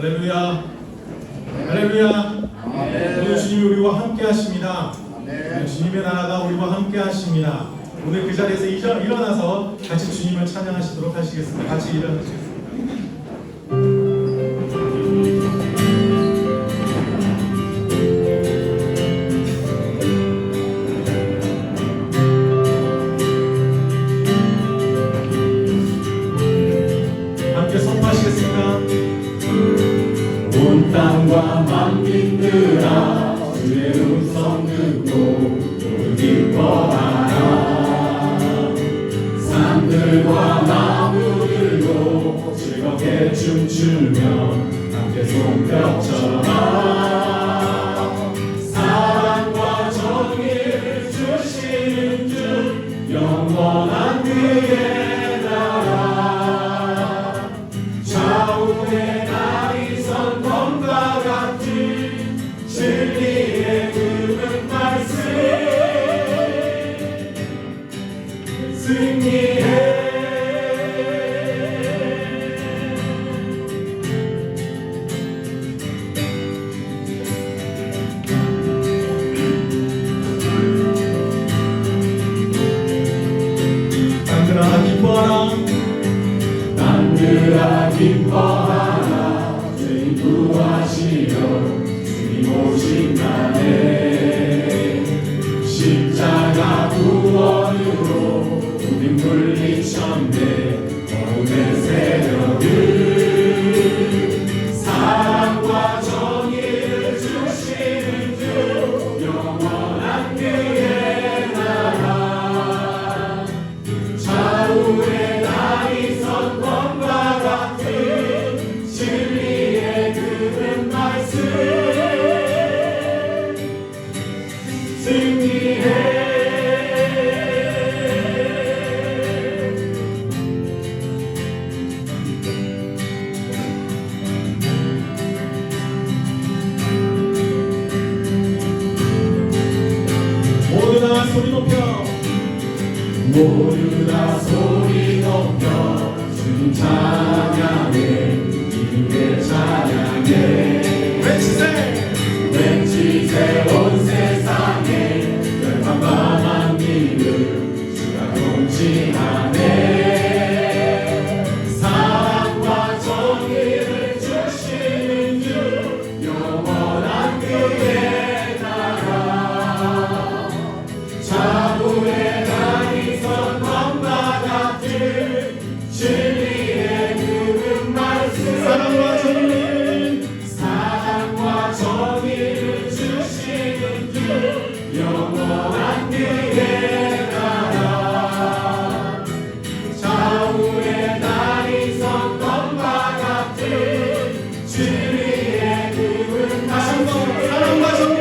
할렐루야. 할렐루야. 오늘 주님이 우리와 함께 하십니다. 주님의 나라가 우리와 함께 하십니다. 오늘 그 자리에서 일어나서 같이 주님을 찬양하시도록 하시겠습니다. 같이 일어나시겠습니다. 함께 선포하시겠습니다. 온 땅과 만민들아 주의 음성 듣고 모두 기뻐하라. 산들과 나무들도 즐겁게 춤추며 함께 손뼉쳐라. 사랑과 정의를 주시는 주 영원한 그의 나라. 좌우에 나이선 검과 같은 진리의 그분 말씀 승리해. 땅들아 기뻐하라. 땅들아 기뻐하라. 죄인 구하시려 주님 오신 날에 십자가 구원으로 우린 물리쳤네. 어둠의 세력을 사랑과 정의를 주시는 주 영원한 그의 나라. 좌우에 나이선 검과 같은 진리의 그분 말씀 승리해. 모두 다 소리 높여. 모두 다 소리 높여 주님 찬양해. 주님께 찬양해. 외치세. 외치세. 온 세상에 열방과 만민을 주가 통치하네. 사랑과 정의를 주시는 주 영원한 그의 나라. 좌우에 나이선 검과 같은 진리의 그분 말씀 사랑과 정의. 사랑과 정의를 주시는 주 영원한 그의 나라. 좌우에 나이선 검과 같은 진리의 그분 말씀 사랑과 정의.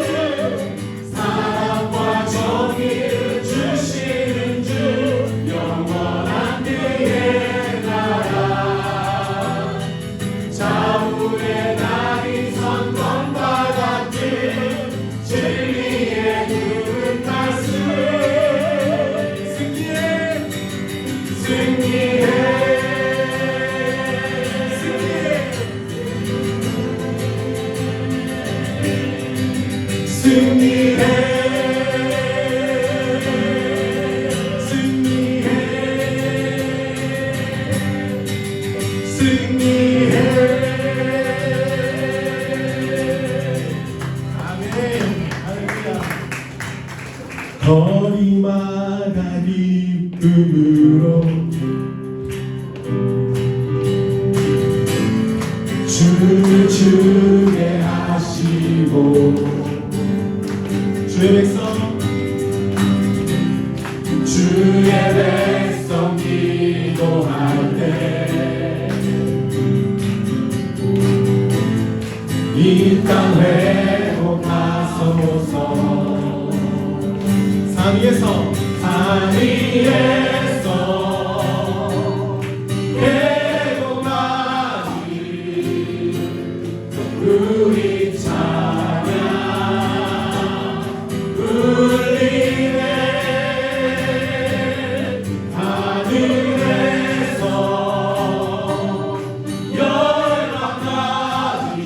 사랑과 정의를 주시는 주 영원한 그의 나라. 좌우에 나이선 검과 같은 진리의 그분 말씀 승리해. 승리해. 승리해. 승리해. 승리해. 아멘. 할렐루야. 거리마다 기쁨으로 주를 주게 하시고 주의 백성 주의 백성 기도할 때 이 땅 회복하소서. 산 위에서 산 위에서 회복하리 우리 찬양 울리네. 하늘에서 열방까지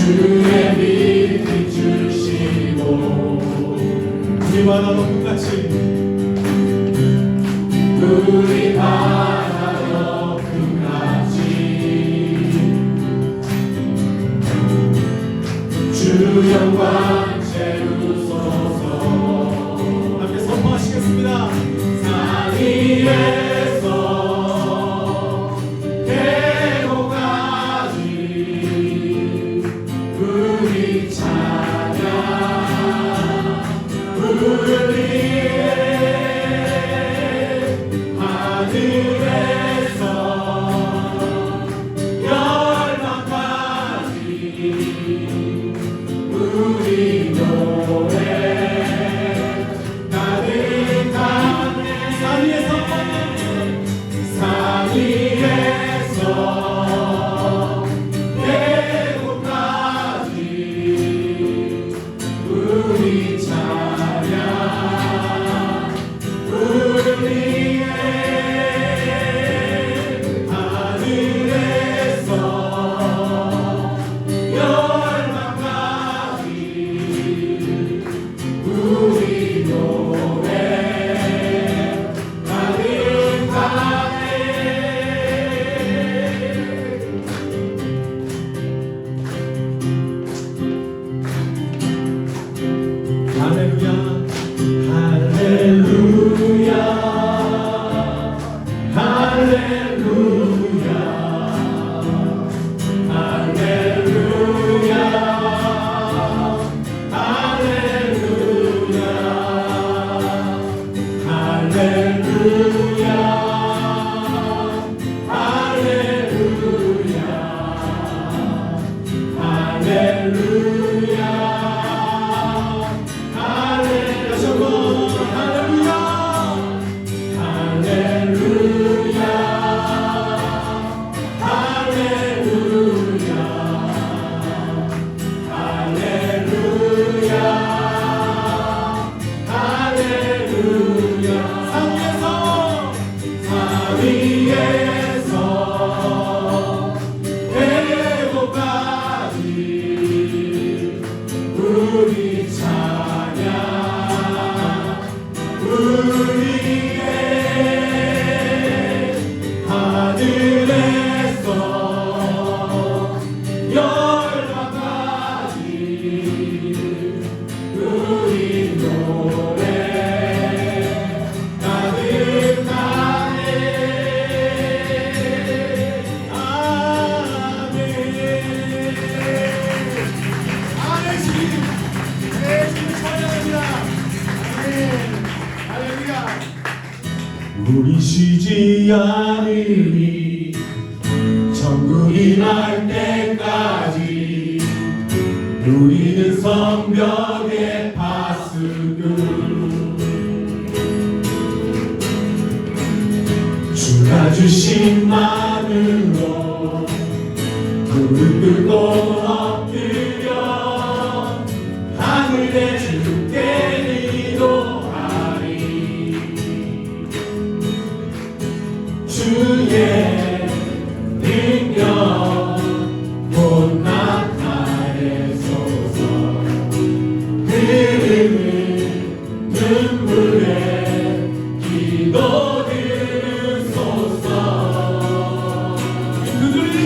주의 빛 비추시고 우리 바다 높음같이 우리 바다 높음같이 주 영광 채우소서. 함께 선포하시겠습니다. 산 위에서 계곡까지 우리 찬양 울리에 하늘에서 열방까지 우리 노래 가득하네. 산 위에서 산 위에서 계곡까지 우리 찬양 울리에 하늘에서 열방까지 우리 노래 가득하네. 할렐루야 할렐루야 할렐루야 할렐루야 할렐루야 할렐루야 할렐루야 할렐루야 다시 한번 할렐루야 할렐루야 할렐루야 할렐루야 할렐루야 산 위에서 산 위에서 계곡까지 우리 찬양 울리에 하늘에서 열방까지 우리 노래 가득하네. 아멘. 아멘 주님 네 주님 찬양합니다. 아멘 할렐루야 우리 쉬지 않으니 천국이 날 때까지 우리는 성벽의 파수꾼 주가 주신 만으로 무릎 꿇고 엎드려 하늘에 주께 기도하리. 주의 능력 곧 나타내소서. 흐르는 눈물에 기도 들으소서. 그들이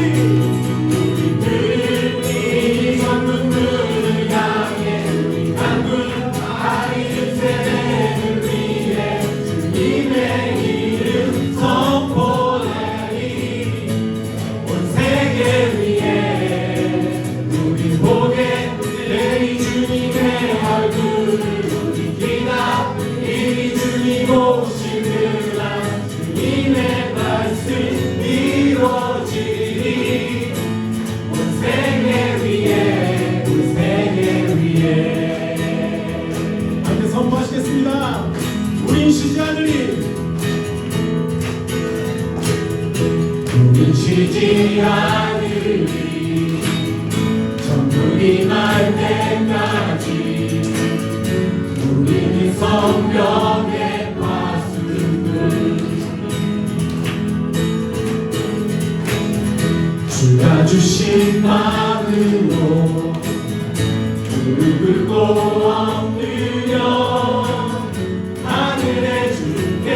전 눈물을 향해 우리 한국 아이들 세대를 위해 주님의 이름 선포하리. 온 세계 위에 우리 보게 되리 주님의 얼굴을. 우리 기다 이리 주님 오시느라 주님의 말씀 이루어지리. 온 세계 위에 온 세계 위에 함께 선포하시겠습니다. 우린 쉬지 않으리 우린 쉬지 않으리 천국이 날 때까지 우리는 성벽의 파수꾼 주가 주신 마음 안으로 무릎을 꿇고 엎드려 하늘의 주께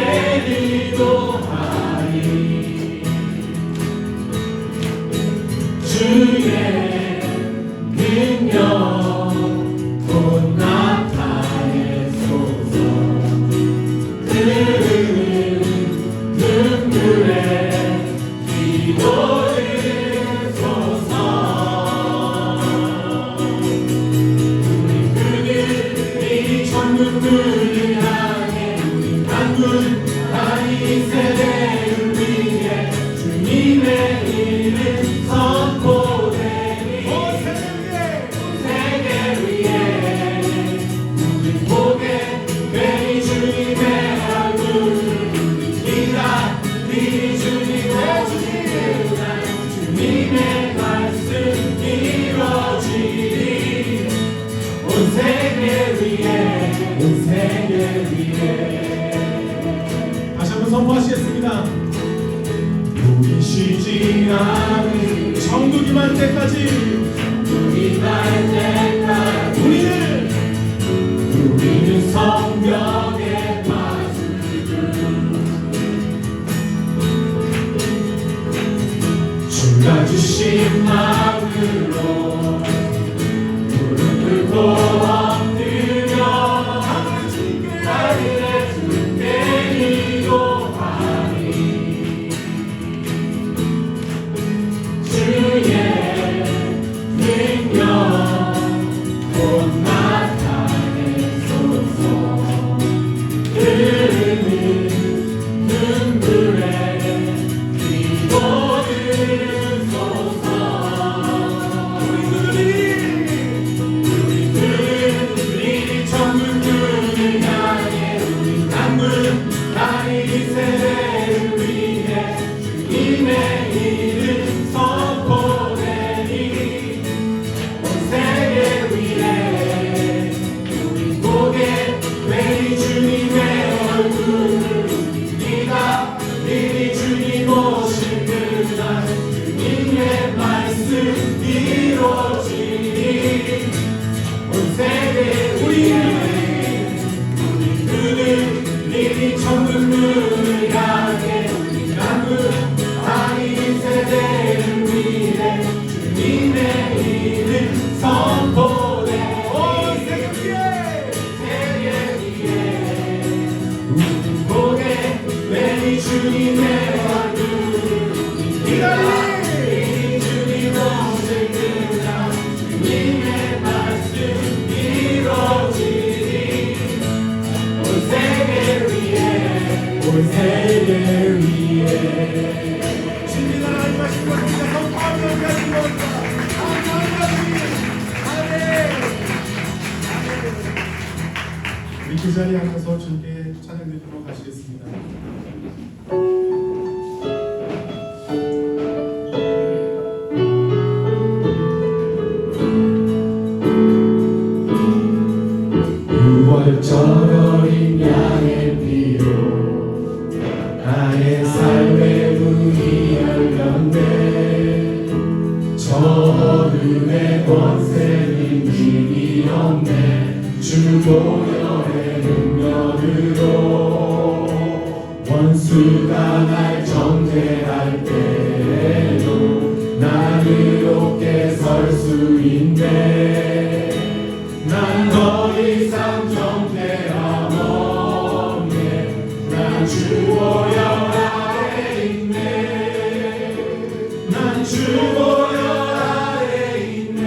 기도하리. 주의 능력 곧 나타내소서. 흐르는 눈물에 기도드소서. 우리 그들이 천국을 향해 강군 다리 세대를 위해 주님의 이름 선포되리. 온 세계 위에 우리 보게 되니 주님의 얼굴. 이라 미리 주님의 주님의 말씀 이루어지리. 온 세계 위에 온 세계 위에. 다시 한번 선포하시겠습니다. 우리 쉬지 않은 천국이 말 때까지 우리 갈 때까지 우리는 성경의 마술들. 주가 주신 마음으로 무릎 꿇고 엎드려 하늘의 주께 기도하리. 주의 능력 곧 나타내소서. 흐르는 눈물에 기도드소서. 우리 그들이 천국을 향해 우리 강물 다리 세대를 위해 주님의 이름 선포되니. 온 세계 위에 우리 보게 되니 주님의 얼굴. 네가 미리 주님 오실 그날 주님의 말씀 이루어지니. 온 세계 위에 우리 그들이 천국 문을 향해 우리 강군 다리 세대를 위해 주님의 이름 선포되. 온 세계 위에 우리 보게 되니 주님의 얼굴. 기다리니 주님 오실 그날 주님의 말씀 이루어지니. 온 세계 위에 온 세계 위에. 진리 나라님 하신 것입니다. 선포하며 하신 것입니다. 우리 그 자리에 앉아서 주님께 찬양 드리도록 하시겠습니다. 유월절 어린 양의 피로 나의 삶의 문이 열렸네. 저 어둠의 권세는 힘이 없네. 주 보혈의 능력으로 원수가 날 정죄할 때에도 난 이롭게 설 수 있네. 난 더 이상 정죄함 없네. 난 주 보혈 아래 있네. 난 주 보혈 아래 있네.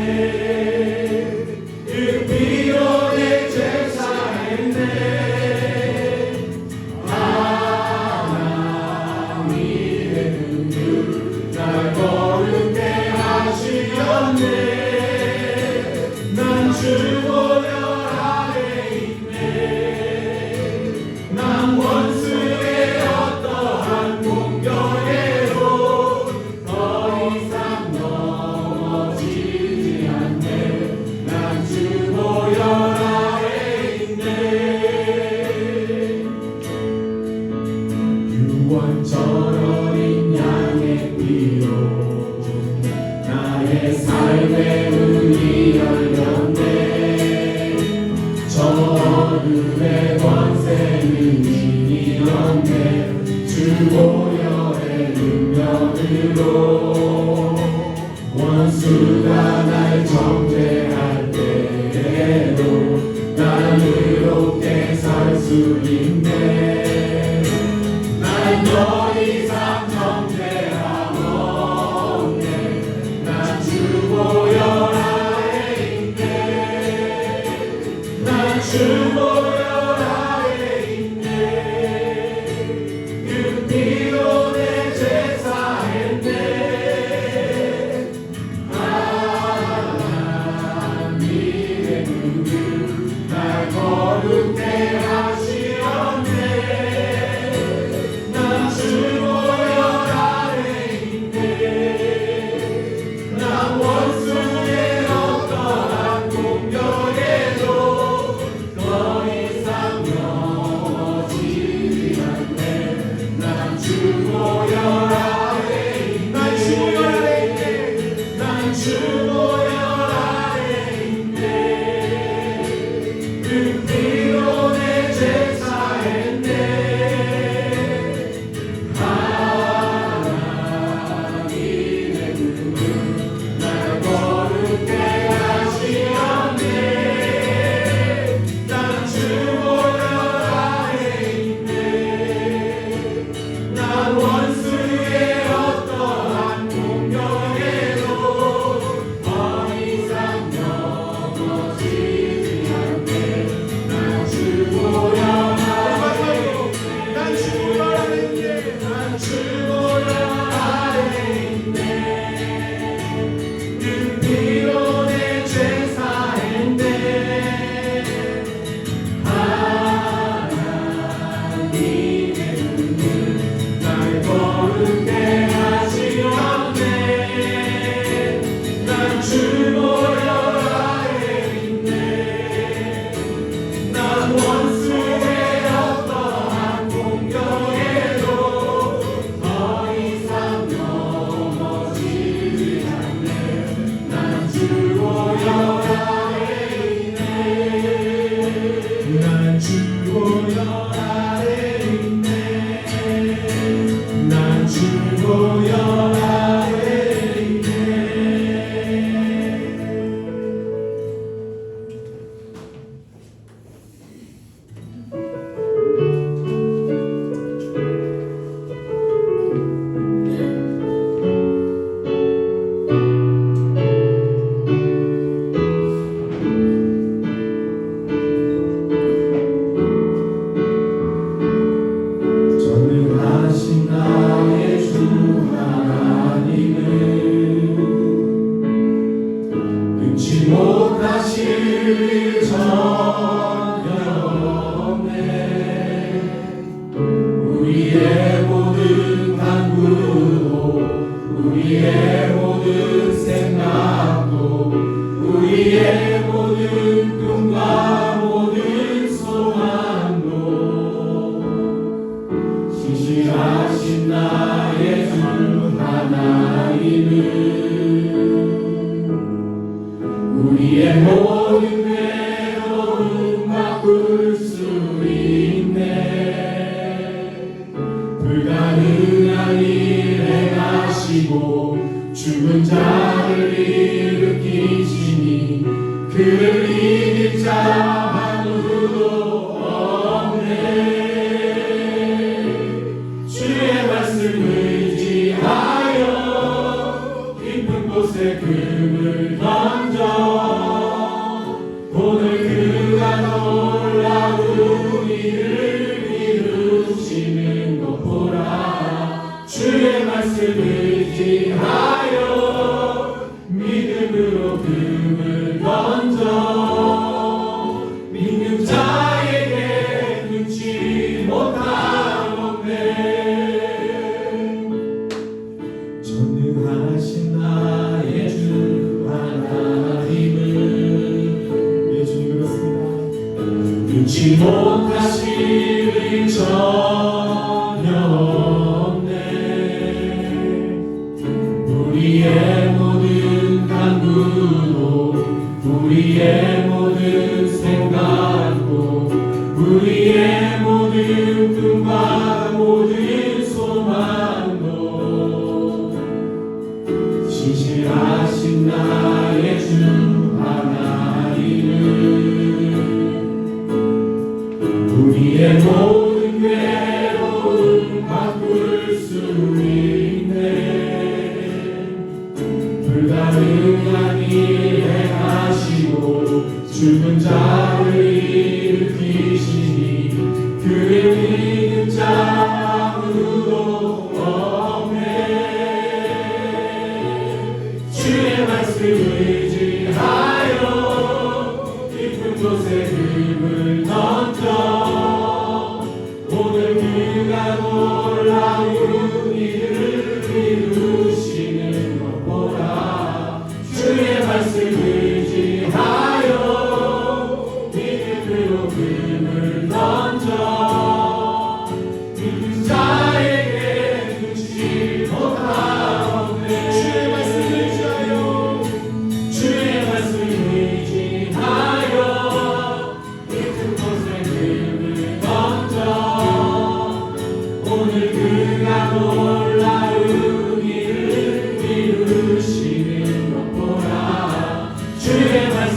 그 피로 내 죄 사했네. 하나님의 능력 주 보혈 아래 있네. 그 피로 내 죄 사했네. 하나님의 눈을 날 거룩해 하시었네. 난 주 보혈 아래 있네. 난 원수의 어떠한 공격에도 더 이상 넘어지지 않네. 난 주 보혈 아래 있네. 난 주 보혈 아래 있네. 그 피로 내 죄 사했네. 하나님의 눈은 날 거룩해 하시었네. 난 주 보혈 아래 있네. 난 원수의 어떠한 공격에도 더 이상 넘어지지 않네. 난 주 보혈 아래 있네. 난 주 보혈 아래 있네. 난 주 보혈 아래 있네. 그 피로 내 죄 사했네. 하나님의 눈은 날 거룩해 하시었네. 난 주 보혈 아래 있네. 난 원수의 어떠한 공격에도 더 이상 넘어지지 않네. 난 주 보혈 아래 있네. 난 주 보혈 아래 있네. 난 주 보혈 아래 있네. 전능하신 나의 주 하나님은 능치 못하실 일 전혀 없네. 우리의 모든 간구도 우리의 모든 생각도 우리의 모든 꿈과 모든 소망도 신실하신 나의 주 하나님은 우리의 모든 괴로움 바꿀 수 있네. 불가능한 일 행하시고 죽은 자를 일으키시니 그를 이길 자 아무도 없네. 주의 말씀을 의지하여 깊은 곳에 금을 던져 오늘 그가 놀라운 일을 이루시는 것 보라. 주의 말씀을 의지하여 믿음으로 금을 던져 믿는 자에게 눈치 못하겠네. 전능하신 나의 주 하나님은 예수님 그렇습니다. 눈치 못하실 일 전혀 없네. 우리의 모든 간구도 우리의 모든 생각도 우리의 모든 꿈과 모든 소망도 신실하신 나의 주 하나님은 우리의 모든 괴로움 바꿀 수 있네. 불가능한 일 행하시고 죽은 자를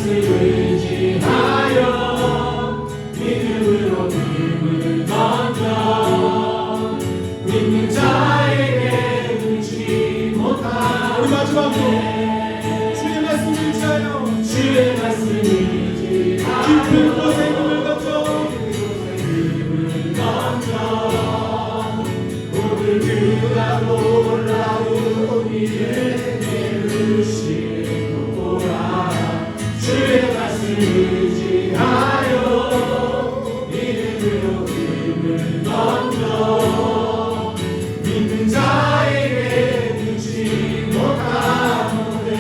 말씀 의지하여 믿음으로 힘을 던져 믿는 자에게 눈치 못한 우리 마지막으로 주의 말씀 의지하여 주의 말씀 의지하여 깊은 곳에 힘을 던져 오늘 그가 놀라운 일을 이루시노라 주의 말씀 의지하여 믿음으로 힘을 던져 믿는 자에게 눈치 못하노래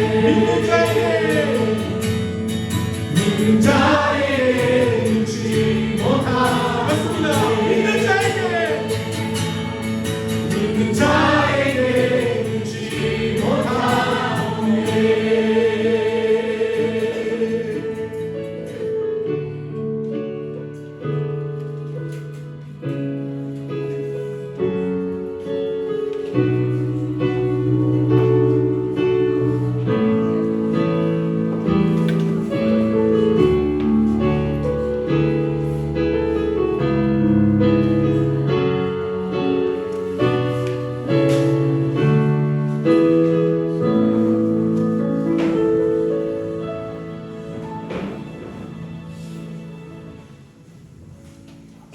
믿는 자에게 눈치 못하노래 맞습니다. 믿는 자에게 믿는 자에게 눈치 못하노래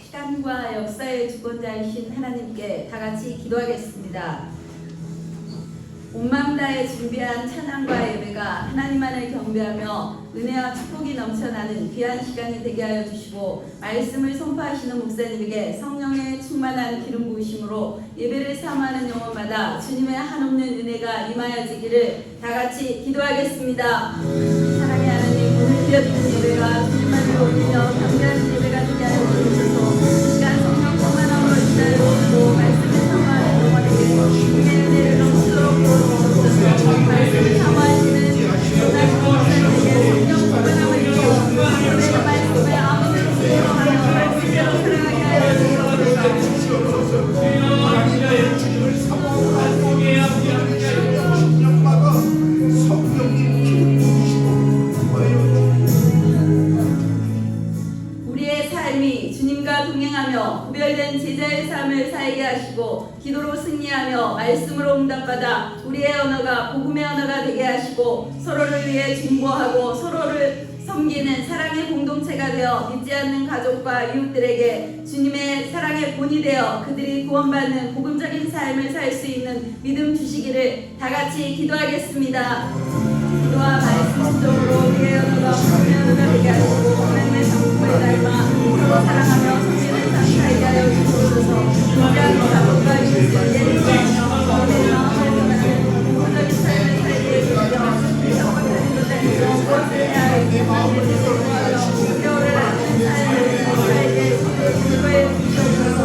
시간과 역사의 주권자이신 하나님께 다 같이 기도하겠습니다. 온 마음 다해 준비한 찬양과 예배가 하나님만을 경배하며 은혜와 축복이 넘쳐나는 귀한 시간이 되게 하여 주시고 말씀을 선포하시는 목사님에게 성령의 충만한 기름 부으심으로 예배를 사모하는 영혼마다 주님의 한없는 은혜가 임하여지기를 다 같이 기도하겠습니다. 사랑의 하나님, 오늘 드려드린 예배가 주님만을 올리며 경배하는 예배가 되게 하여 주옵소서. 이 시간 성령 충만함으로 인하여 말씀을 사모하는 영혼에게 주님의 은혜를 넘치도록 부어주옵소서. 말씀을 사모하시는 모든 목사님에게 성령 충만함을 입어 오늘의 말씀을 아무데나 순종하며 말씀대로 살아가게 하여 주옵소서. 하나님의 주님을 사모하고 영광과 성령님 기름 부으시고 우리의 삶이 주님과 동행하며 구별된 제자의 삶을 살게 하시고 기도로 승리하며 말씀으로 응답받아 우리의 언어가 복음의 언어가 되게 하시고 서로를 위해 중보하고 서로를 섬기는 사랑의 공동체가 되어 믿지 않는 가족과 이웃들에게 주님의 사랑의 본이 되어 그들이 구원받는 복음적인 삶을 살 수 있는 믿음 주시기를 다 같이 기도하겠습니다. 기도와 말씀 순종으로 우리의 언어가 복음의 언어가 되게 하시고 하나님의 성품을 닮아 서로 사랑하며 섬기는 삶 살게 하여 주옵소서. 믿지 않는 가족과 이웃을 예리하며 거룩의 마음을 전하는 복음적인 삶을 살게 해주시며 성공적인 것들에서 무엇을 해야 할지 말씀을 선포하여 우려를 하는 삶을 살게 해주시고 주옵소서.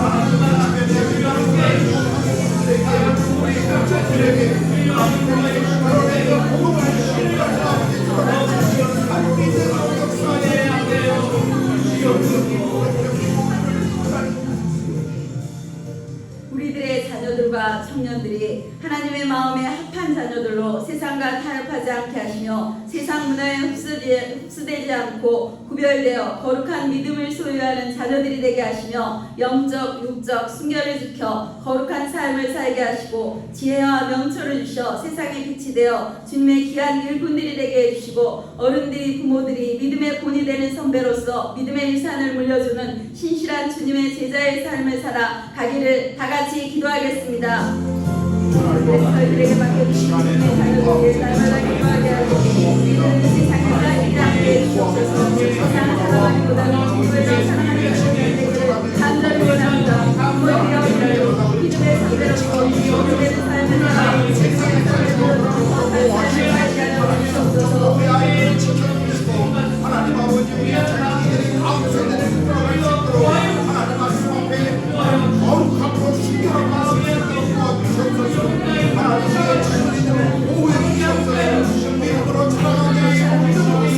우리들의 자녀들과 청년들이 하나님의 마음에 합한 자녀들로 세상과 타협하지 않게 하시며 세상 문화에 흡수되지 않고 구별되어 거룩한 믿음을 소유하는 자녀들이 되게 하시며 영적, 육적 순결을 지켜 거룩한 삶을 살게 하시고 지혜와 명철을 주셔 세상의 빛이 되어 주님의 귀한 일꾼들이 되게 해주시고 어른들이 부모들이 믿음의 본이 되는 선배로서 믿음의 유산을 물려주는 신실한 주님의 제자의 삶을 살아 가기를 다 같이 기도하겠습니다. 저희들에게 맡겨주신 주님의 자녀들을 날마다 기도하게 하시고 우리는 세상에 따르지 않게 해주옵소서. 세상을 사랑하기보다는 주님을 더 사랑하는 자녀들이 되기를 간절히 원합니다. 부모되어 있는 믿음의 상대로서 믿음의 삶을 살아 세상의 삶을 살게 하여 주옵소서. 하나님 아버지 우리의 자녀들이 아무 세대를 끌어갈 수 있도록 하나님 말씀 앞에 거룩함으로 순결한 말씀을 도와주옵소서. 하나님 우리의 자녀들을 보호해 주옵소서. 믿음으로 살아가게 하시옵소서.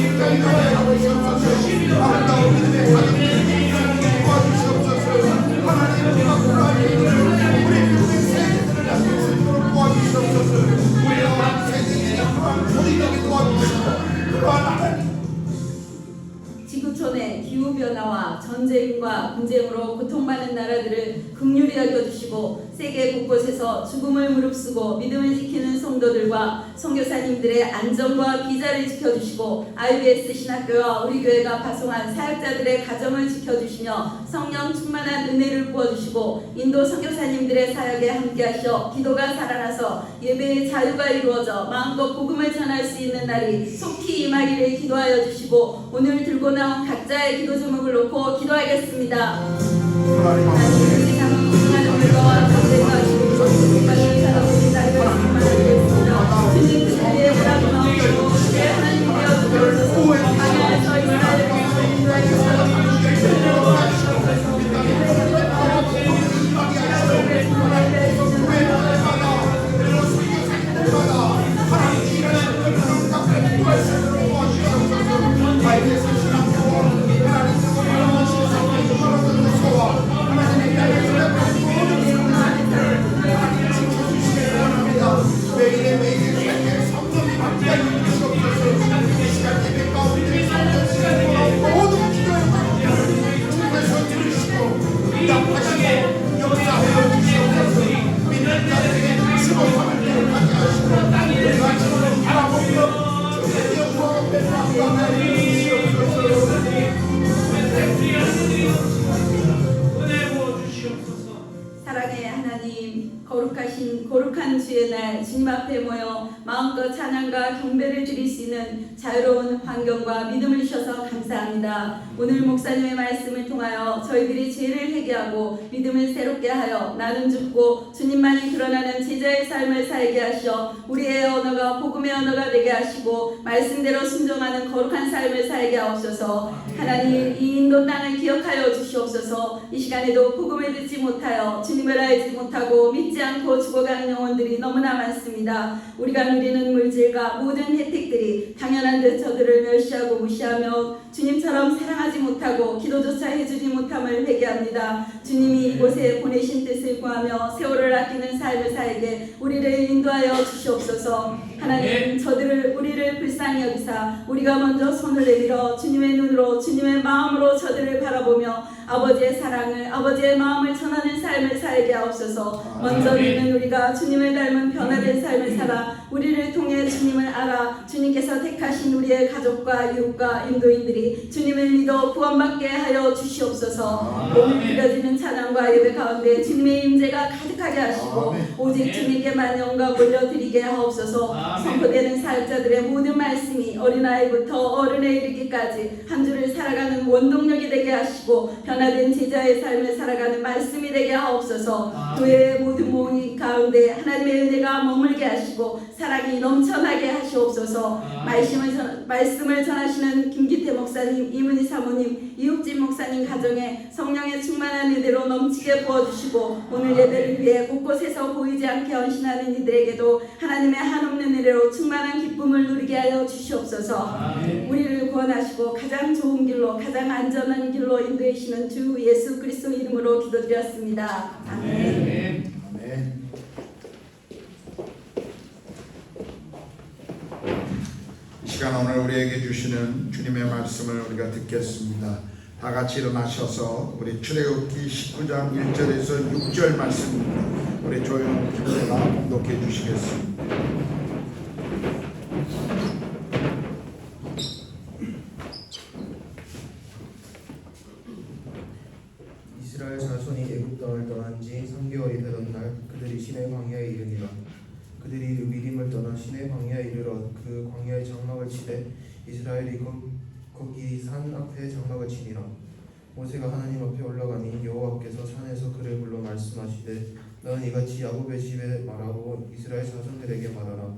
기후 변화와 전쟁과 분쟁으로 고통받는 나라들을 긍휼히 여겨주시고 세계 곳곳에서 죽음을 무릅쓰고 믿음을 지키는 성도들과 선교사님들의 안전과 비자를 지켜주시고 IBS 신학교와 우리 교회가 파송한 사역자들의 가정을 지켜주시며 성령 충만한 은혜를 부어주시고 인도 선교사님들의 사역에 함께하셔 기도가 살아나서 예배의 자유가 이루어져 마음껏 복음을 전할 수 있는 날이 속히 임하기를 기도하여 주시고 오늘 들고 나온 각자의 기도 제목을 놓고 기도하겠습니다. 하나님 하나님의 삶은 무궁한 결과와 전쟁과 죽음과 고통받는 사람들이 나를 만나겠습니다. 주님 뜻을 위해 사랑 마음으로 주의 하나님 되어 주옵소서. 강야에서 이스라엘을 인도하여 사랑의 하나님, 거룩한 주의 날 주님 앞에 모여 마음껏 찬양과 경배를 드릴 수 있는 자유로운 환경과 믿음을 주셔서 감사합니다. 오늘 목사님의 말씀을 통하여 저희들이 죄를 회개하고 믿음을 새롭게 하여 나는 죽고 주님만이 드러나는 제자의 삶을 살게 하시어 우리의 언어가 복음의 언어가 되게 하시고 말씀대로 순종하는 거룩한 삶을 살게 하옵소서. 하나님, 이 인도 땅을 기억하여 주시옵소서. 이 시간에도 복음을 듣지 못하여 주님을 알지 못하고 믿지 않고 죽어가는 영혼들이 너무나 많습니다. 우리가 누리는 물질과 모든 혜택들이 당연한 듯 저들을 멸시하고 무시하며 주님처럼 사랑하지 못하고 기도조차 해주지 못함을 회개합니다. 주님이 이곳에 보내신 뜻을 구하며 세월을 아끼는 삶을 살게 우리를 인도하여 주시옵소서. 하나님, 우리를 불쌍히 여기사 우리가 먼저 손을 내밀어 주님의 눈으로 주님의 마음으로 저들을 바라보며 아버지의 사랑을 아버지의 마음을 전하는 삶을 살게 하옵소서. 먼저 믿는 우리가 주님을 닮은 변화된 삶을 살아 우리를 통해 주님을 알아 주님께서 택하신 우리의 가족과 이웃과 인도인들이 주님을 믿어 구원받게 하여 주시옵소서. 오늘 드려지는 찬양과 예배 가운데 주님의 임재가 가득하게 하시고 오직 주님께만 영광 올려드리게 하옵소서. 선포되는 사역자들의 모든 말씀이 어린아이부터 어른에 이르기까지 한 주를 살아가는 원동력이 되게 하시고 변화된 제자의 삶을 살아가는 말씀이 되게 하옵소서. 교회의 모든 모임 가운데 하나님의 은혜가 머물게 하시고 사랑이 넘쳐나게 하시옵소서. 말씀을 전하시는 김기태 목사님, 이문희 사모님, 이욱진 목사님 가정에 성령의 충만한 은혜로 넘치게 부어주시고 오늘 예배를 위해 곳곳에서 보이지 않게 헌신하는 이들에게도 하나님의 한없는 은혜로 충만한 기쁨을 누리게 하여 주시옵소서. 우리를 구원하시고 가장 좋은 길로 가장 안전한 길로 인도하시는 주 예수 그리스도 이름으로 기도드렸습니다. 아멘. 아멘. 이 시간 오늘 우리에게 주시는 주님의 말씀을 우리가 듣겠습니다. 다 같이 일어나셔서 우리 출애굽기 19장 1절에서 6절 말씀입니다. 우리 조용한 교회가 봉독해 주시겠습니다. 이스라엘 자손이 애굽 땅을 떠난 지 3개월이 되던 날 그들이 시내 광야에 이르니라. 그들이 르비딤을 떠나 시내 광야에 이르러 그 광야의 장막을 치되 이스라엘이 거기 산 앞에 장막을 치니라. 모세가 하나님 앞에 올라가니 여호와께서 산에서 그를 불러 말씀하시되 너는 이같이 야곱의 집에 말하고 이스라엘 자손들에게 말하라.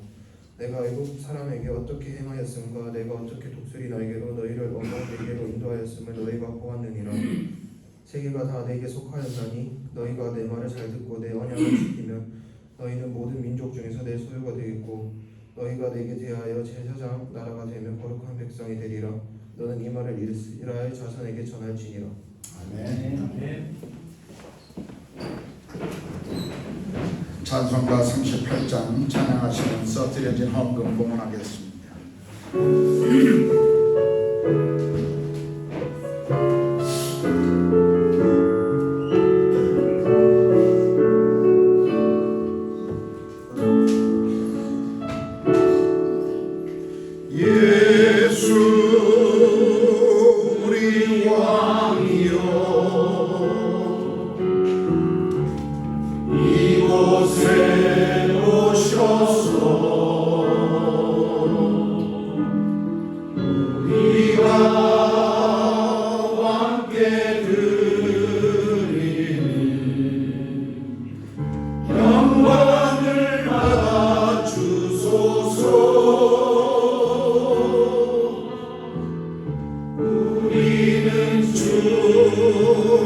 내가 애굽 사람에게 어떻게 행하였음과 내가 어떻게 독수리 날개로 너희를 언어 내게로 인도하였음을 너희가 보았느니라. 세계가 다 내게 속하였나니 너희가 내 말을 잘 듣고 내 언약을 지키면 너희는 모든 민족 중에서 내 소유가 되겠고 너희가 내게 대하여 제사장 나라가 되면 거룩한 백성이 되리라. 너는 이 말을 이스라엘 자손에게 전할지니라. 아멘. 찬송가 38장 찬양하시면서 드려진 헌금 봉헌하겠습니다.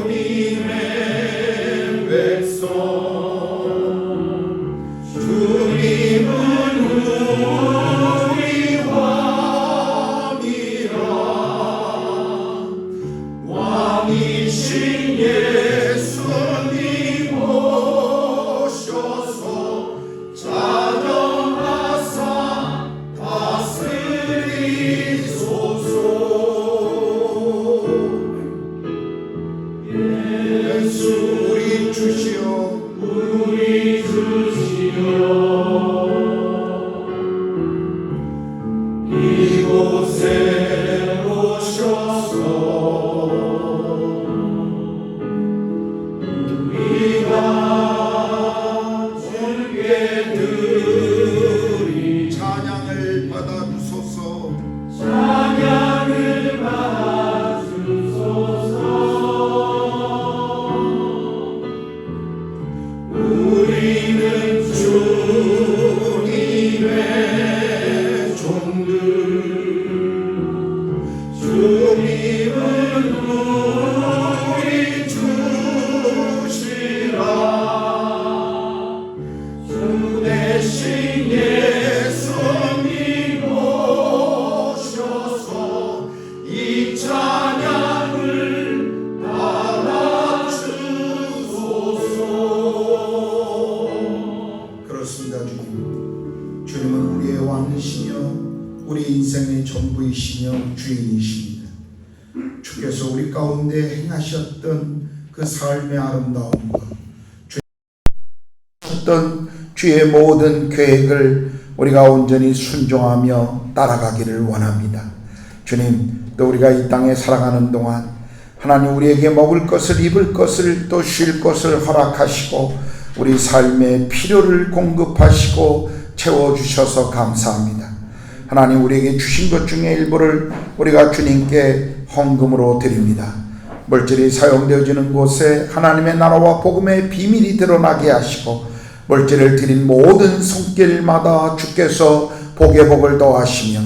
주님의 백성 주님은 우리 왕이라 왕이신 예수님 오셔서 찬양하사 다스리소서. 예수 우리 주시오 우리 주시오 이곳에 오셔서 우리가 주께 드리 찬양을 받아주소서. 찬양을 받아주소서. 우리는 주님의 종들 주님은 우리 주시라 주 대신 예수님 오셔서 이 찬양을 받아주소서. 그렇습니다. 주님은 우리의 왕이시며 우리 인생의 전부이시며 주인이십니다. 주께서 우리 가운데 행하셨던 그 삶의 아름다움과 주셨던 주의 모든 계획을 우리가 온전히 순종하며 따라가기를 원합니다. 주님, 또 우리가 이 땅에 살아가는 동안 하나님 우리에게 먹을 것을 입을 것을 또 쉴 것을 허락하시고 우리 삶의 필요를 공급하시고 채워주셔서 감사합니다. 하나님 우리에게 주신 것 중에 일부를 우리가 주님께 헌금으로 드립니다. 물질이 사용되어지는 곳에 하나님의 나라와 복음의 비밀이 드러나게 하시고 물질을 드린 모든 손길마다 주께서 복의 복을 더하시며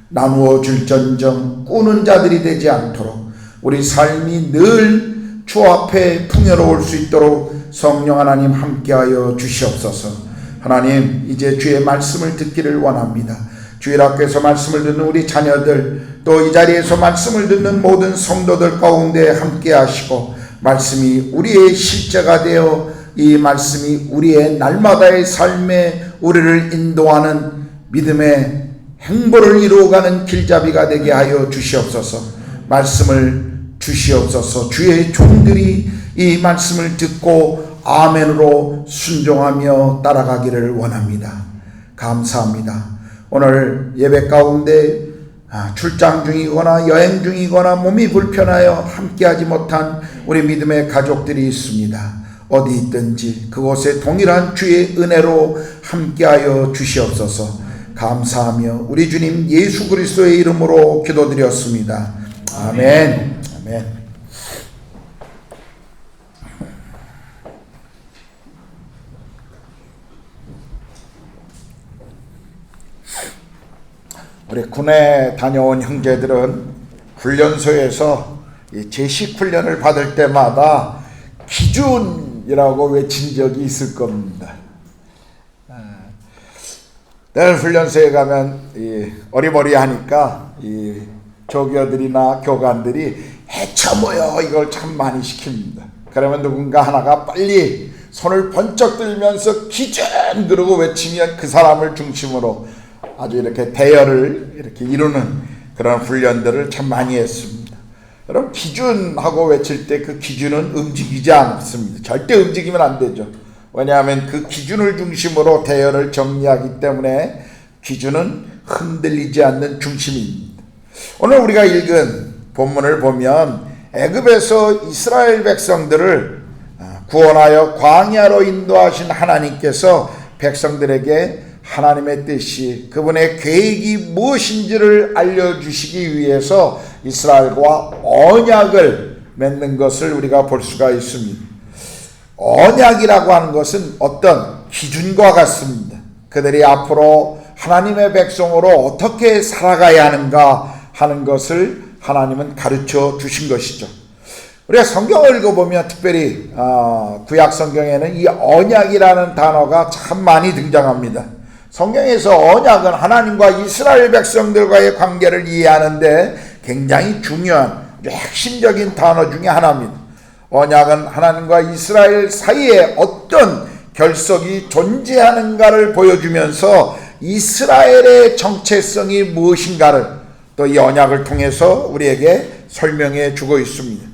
나누어 줄전정 꾸는 자들이 되지 않도록 우리 삶이 늘 주 앞에 풍요로울 수 있도록 성령 하나님 함께하여 주시옵소서. 하나님 이제 주의 말씀을 듣기를 원합니다. 주일 학교에서 말씀을 듣는 우리 자녀들 또 이 자리에서 말씀을 듣는 모든 성도들 가운데 함께 하시고 말씀이 우리의 실제가 되어 이 말씀이 우리의 날마다의 삶에 우리를 인도하는 믿음의 행보를 이루어가는 길잡이가 되게 하여 주시옵소서. 말씀을 주시옵소서. 주의 종들이 이 말씀을 듣고 아멘으로 순종하며 따라가기를 원합니다. 감사합니다. 오늘 예배 가운데 출장 중이거나 여행 중이거나 몸이 불편하여 함께하지 못한 우리 믿음의 가족들이 있습니다. 어디 있든지 그곳에 동일한 주의 은혜로 함께하여 주시옵소서. 감사하며 우리 주님 예수 그리스도의 이름으로 기도드렸습니다. 아멘. 아멘. 우리 군에 다녀온 형제들은 훈련소에서 제식 훈련을 받을 때마다 기준이라고 외친 적이 있을 겁니다. 내일 훈련소에 가면 어리버리하니까 이 조교들이나 교관들이 해쳐 모여 이걸 참 많이 시킵니다. 그러면 누군가 하나가 빨리 손을 번쩍 들면서 기준 그러고 외치면 그 사람을 중심으로 아주 이렇게 대열을 이렇게 이루는 그런 훈련들을 참 많이 했습니다. 여러분 기준하고 외칠 때 그 기준은 움직이지 않습니다. 절대 움직이면 안 되죠. 왜냐하면 그 기준을 중심으로 대열을 정리하기 때문에 기준은 흔들리지 않는 중심입니다. 오늘 우리가 읽은 본문을 보면 애굽에서 이스라엘 백성들을 구원하여 광야로 인도하신 하나님께서 백성들에게 하나님의 뜻이 그분의 계획이 무엇인지를 알려주시기 위해서 이스라엘과 언약을 맺는 것을 우리가 볼 수가 있습니다. 언약이라고 하는 것은 어떤 기준과 같습니다. 그들이 앞으로 하나님의 백성으로 어떻게 살아가야 하는가 하는 것을 하나님은 가르쳐 주신 것이죠. 우리가 성경을 읽어보면 특별히 구약 성경에는 이 언약이라는 단어가 참 많이 등장합니다. 성경에서 언약은 하나님과 이스라엘 백성들과의 관계를 이해하는데 굉장히 중요한 핵심적인 단어 중에 하나입니다. 언약은 하나님과 이스라엘 사이에 어떤 결속이 존재하는가를 보여주면서 이스라엘의 정체성이 무엇인가를 또 이 언약을 통해서 우리에게 설명해 주고 있습니다.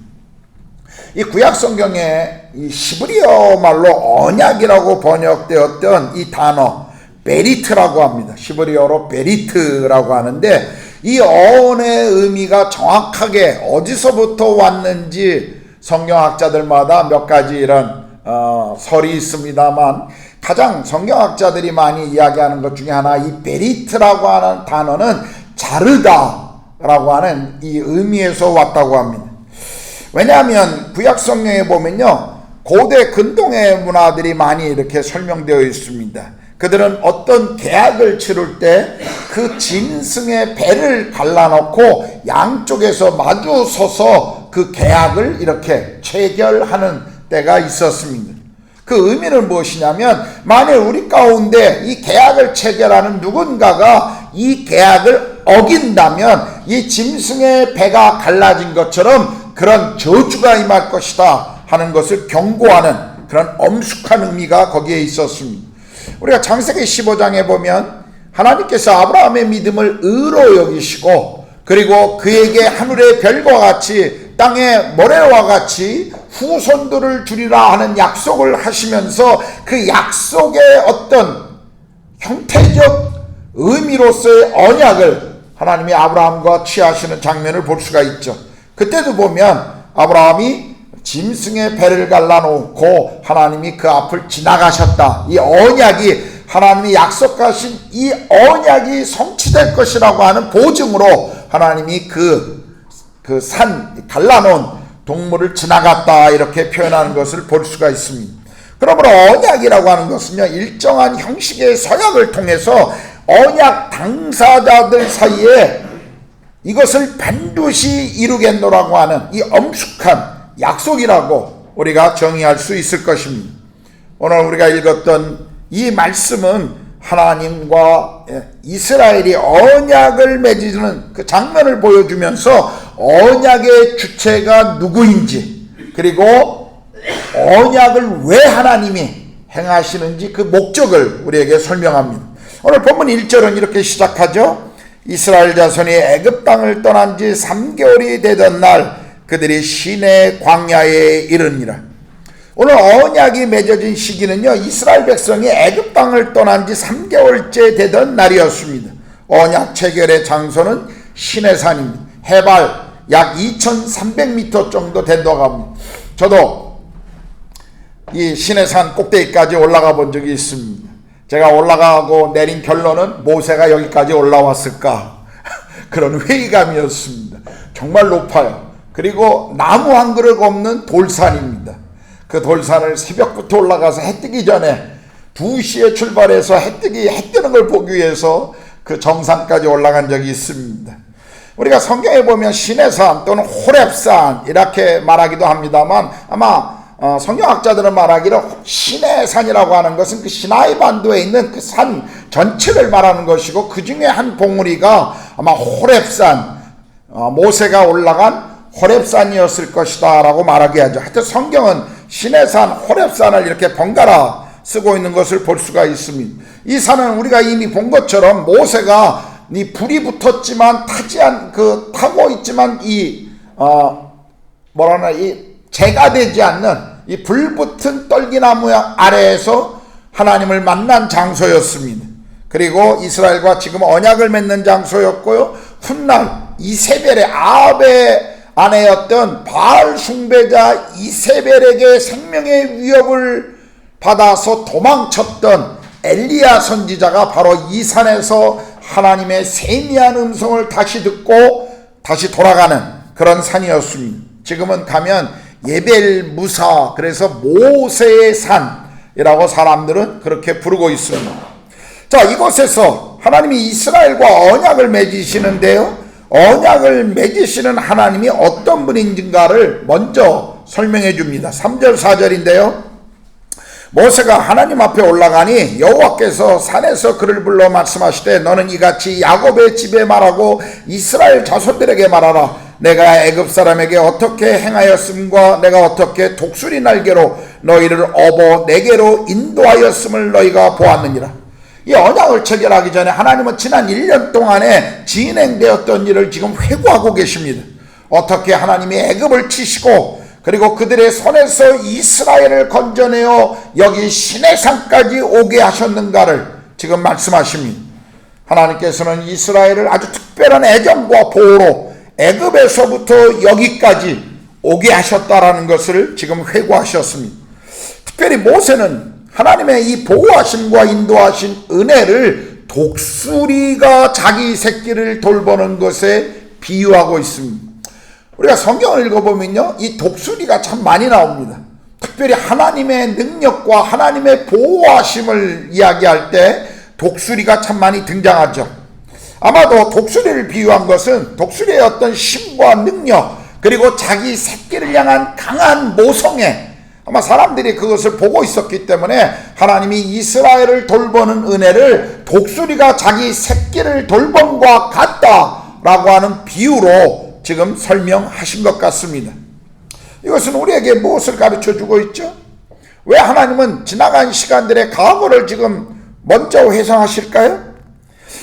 이 구약 성경에 이 히브리어 말로 언약이라고 번역되었던 이 단어 베리트라고 합니다. 히브리어로 베리트라고 하는데 이 어원의 의미가 정확하게 어디서부터 왔는지 성경학자들마다 몇 가지 이런 설이 있습니다만 가장 성경학자들이 많이 이야기하는 것 중에 하나 이 베리트라고 하는 단어는 자르다라고 하는 이 의미에서 왔다고 합니다. 왜냐하면 구약 성경에 보면요 고대 근동의 문화들이 많이 이렇게 설명되어 있습니다. 그들은 어떤 계약을 치를 때 그 짐승의 배를 갈라놓고 양쪽에서 마주 서서 그 계약을 이렇게 체결하는 때가 있었습니다. 그 의미는 무엇이냐면 만일 우리 가운데 이 계약을 체결하는 누군가가 이 계약을 어긴다면 이 짐승의 배가 갈라진 것처럼 그런 저주가 임할 것이다 하는 것을 경고하는 그런 엄숙한 의미가 거기에 있었습니다. 우리가 창세기 15장에 보면 하나님께서 아브라함의 믿음을 의로 여기시고 그리고 그에게 하늘의 별과 같이 땅의 모래와 같이 후손들을 주리라 하는 약속을 하시면서 그 약속의 어떤 형태적 의미로서의 언약을 하나님이 아브라함과 취하시는 장면을 볼 수가 있죠. 그때도 보면 아브라함이 짐승의 배를 갈라놓고 하나님이 그 앞을 지나가셨다. 이 언약이 하나님이 약속하신 이 언약이 성취될 것이라고 하는 보증으로 하나님이 그 산 갈라놓은 동물을 지나갔다 이렇게 표현하는 것을 볼 수가 있습니다. 그러므로 언약이라고 하는 것은요 일정한 형식의 서약을 통해서 언약 당사자들 사이에 이것을 반드시 이루겠노라고 하는 이 엄숙한 약속이라고 우리가 정의할 수 있을 것입니다. 오늘 우리가 읽었던 이 말씀은 하나님과 이스라엘이 언약을 맺는 그 장면을 보여주면서 언약의 주체가 누구인지 그리고 언약을 왜 하나님이 행하시는지 그 목적을 우리에게 설명합니다. 오늘 본문 1절은 이렇게 시작하죠. 이스라엘 자손이 애굽 땅을 떠난 지 3개월이 되던 날 그들이 시내 광야에 이르니라. 오늘 언약이 맺어진 시기는요 이스라엘 백성이 애굽 땅을 떠난 지 3개월째 되던 날이었습니다. 언약 체결의 장소는 시내산입니다. 해발 약 2300m 정도 된다고 합니다. 저도 이 시내산 꼭대기까지 올라가 본 적이 있습니다. 제가 올라가고 내린 결론은 모세가 여기까지 올라왔을까 그런 회의감이었습니다. 정말 높아요. 그리고 나무 한 그릇 없는 돌산입니다. 그 돌산을 새벽부터 올라가서 해 뜨기 전에 2시에 출발해서 해 뜨는 걸 보기 위해서 그 정상까지 올라간 적이 있습니다. 우리가 성경에 보면 시내산 또는 호렙산 이렇게 말하기도 합니다만 아마 성경학자들은 말하기로 시내산이라고 하는 것은 그 시나이 반도에 있는 그 산 전체를 말하는 것이고 그 중에 한 봉우리가 아마 호렙산 모세가 올라간 호렙산이었을 것이다 라고 말하게 하죠. 하여튼 성경은 시내산, 호렙산을 이렇게 번갈아 쓰고 있는 것을 볼 수가 있습니다. 이 산은 우리가 이미 본 것처럼 모세가 이 불이 붙었지만 타고 있지만 이 재가 되지 않는 이 불붙은 떨기나무 아래에서 하나님을 만난 장소였습니다. 그리고 이스라엘과 지금 언약을 맺는 장소였고요. 훗날 이세벨의 아합의 아내였던 바알 숭배자 이세벨에게 생명의 위협을 받아서 도망쳤던 엘리야 선지자가 바로 이 산에서 하나님의 세미한 음성을 다시 듣고 다시 돌아가는 그런 산이었습니다. 지금은 가면 예벨 무사, 그래서 모세의 산이라고 사람들은 그렇게 부르고 있습니다. 자, 이곳에서 하나님이 이스라엘과 언약을 맺으시는데요. 언약을 맺으시는 하나님이 어떤 분인가를 먼저 설명해 줍니다. 3절 4절인데요. 모세가 하나님 앞에 올라가니 여호와께서 산에서 그를 불러 말씀하시되 너는 이같이 야곱의 집에 말하고 이스라엘 자손들에게 말하라. 내가 애굽 사람에게 어떻게 행하였음과 내가 어떻게 독수리 날개로 너희를 업어 내게로 인도하였음을 너희가 보았느니라. 이 언약을 체결하기 전에 하나님은 지난 1년 동안에 진행되었던 일을 지금 회고하고 계십니다. 어떻게 하나님이 애굽을 치시고 그리고 그들의 손에서 이스라엘을 건져내어 여기 시내산까지 오게 하셨는가를 지금 말씀하십니다. 하나님께서는 이스라엘을 아주 특별한 애정과 보호로 애굽에서부터 여기까지 오게 하셨다라는 것을 지금 회고하셨습니다. 특별히 모세는 하나님의 이 보호하심과 인도하신 은혜를 독수리가 자기 새끼를 돌보는 것에 비유하고 있습니다. 우리가 성경을 읽어보면요, 이 독수리가 참 많이 나옵니다. 특별히 하나님의 능력과 하나님의 보호하심을 이야기할 때 독수리가 참 많이 등장하죠. 아마도 독수리를 비유한 것은 독수리의 어떤 힘과 능력, 그리고 자기 새끼를 향한 강한 모성애, 아마 사람들이 그것을 보고 있었기 때문에 하나님이 이스라엘을 돌보는 은혜를 독수리가 자기 새끼를 돌봄과 같다라고 하는 비유로 지금 설명하신 것 같습니다. 이것은 우리에게 무엇을 가르쳐주고 있죠? 왜 하나님은 지나간 시간들의 과거를 지금 먼저 회상하실까요?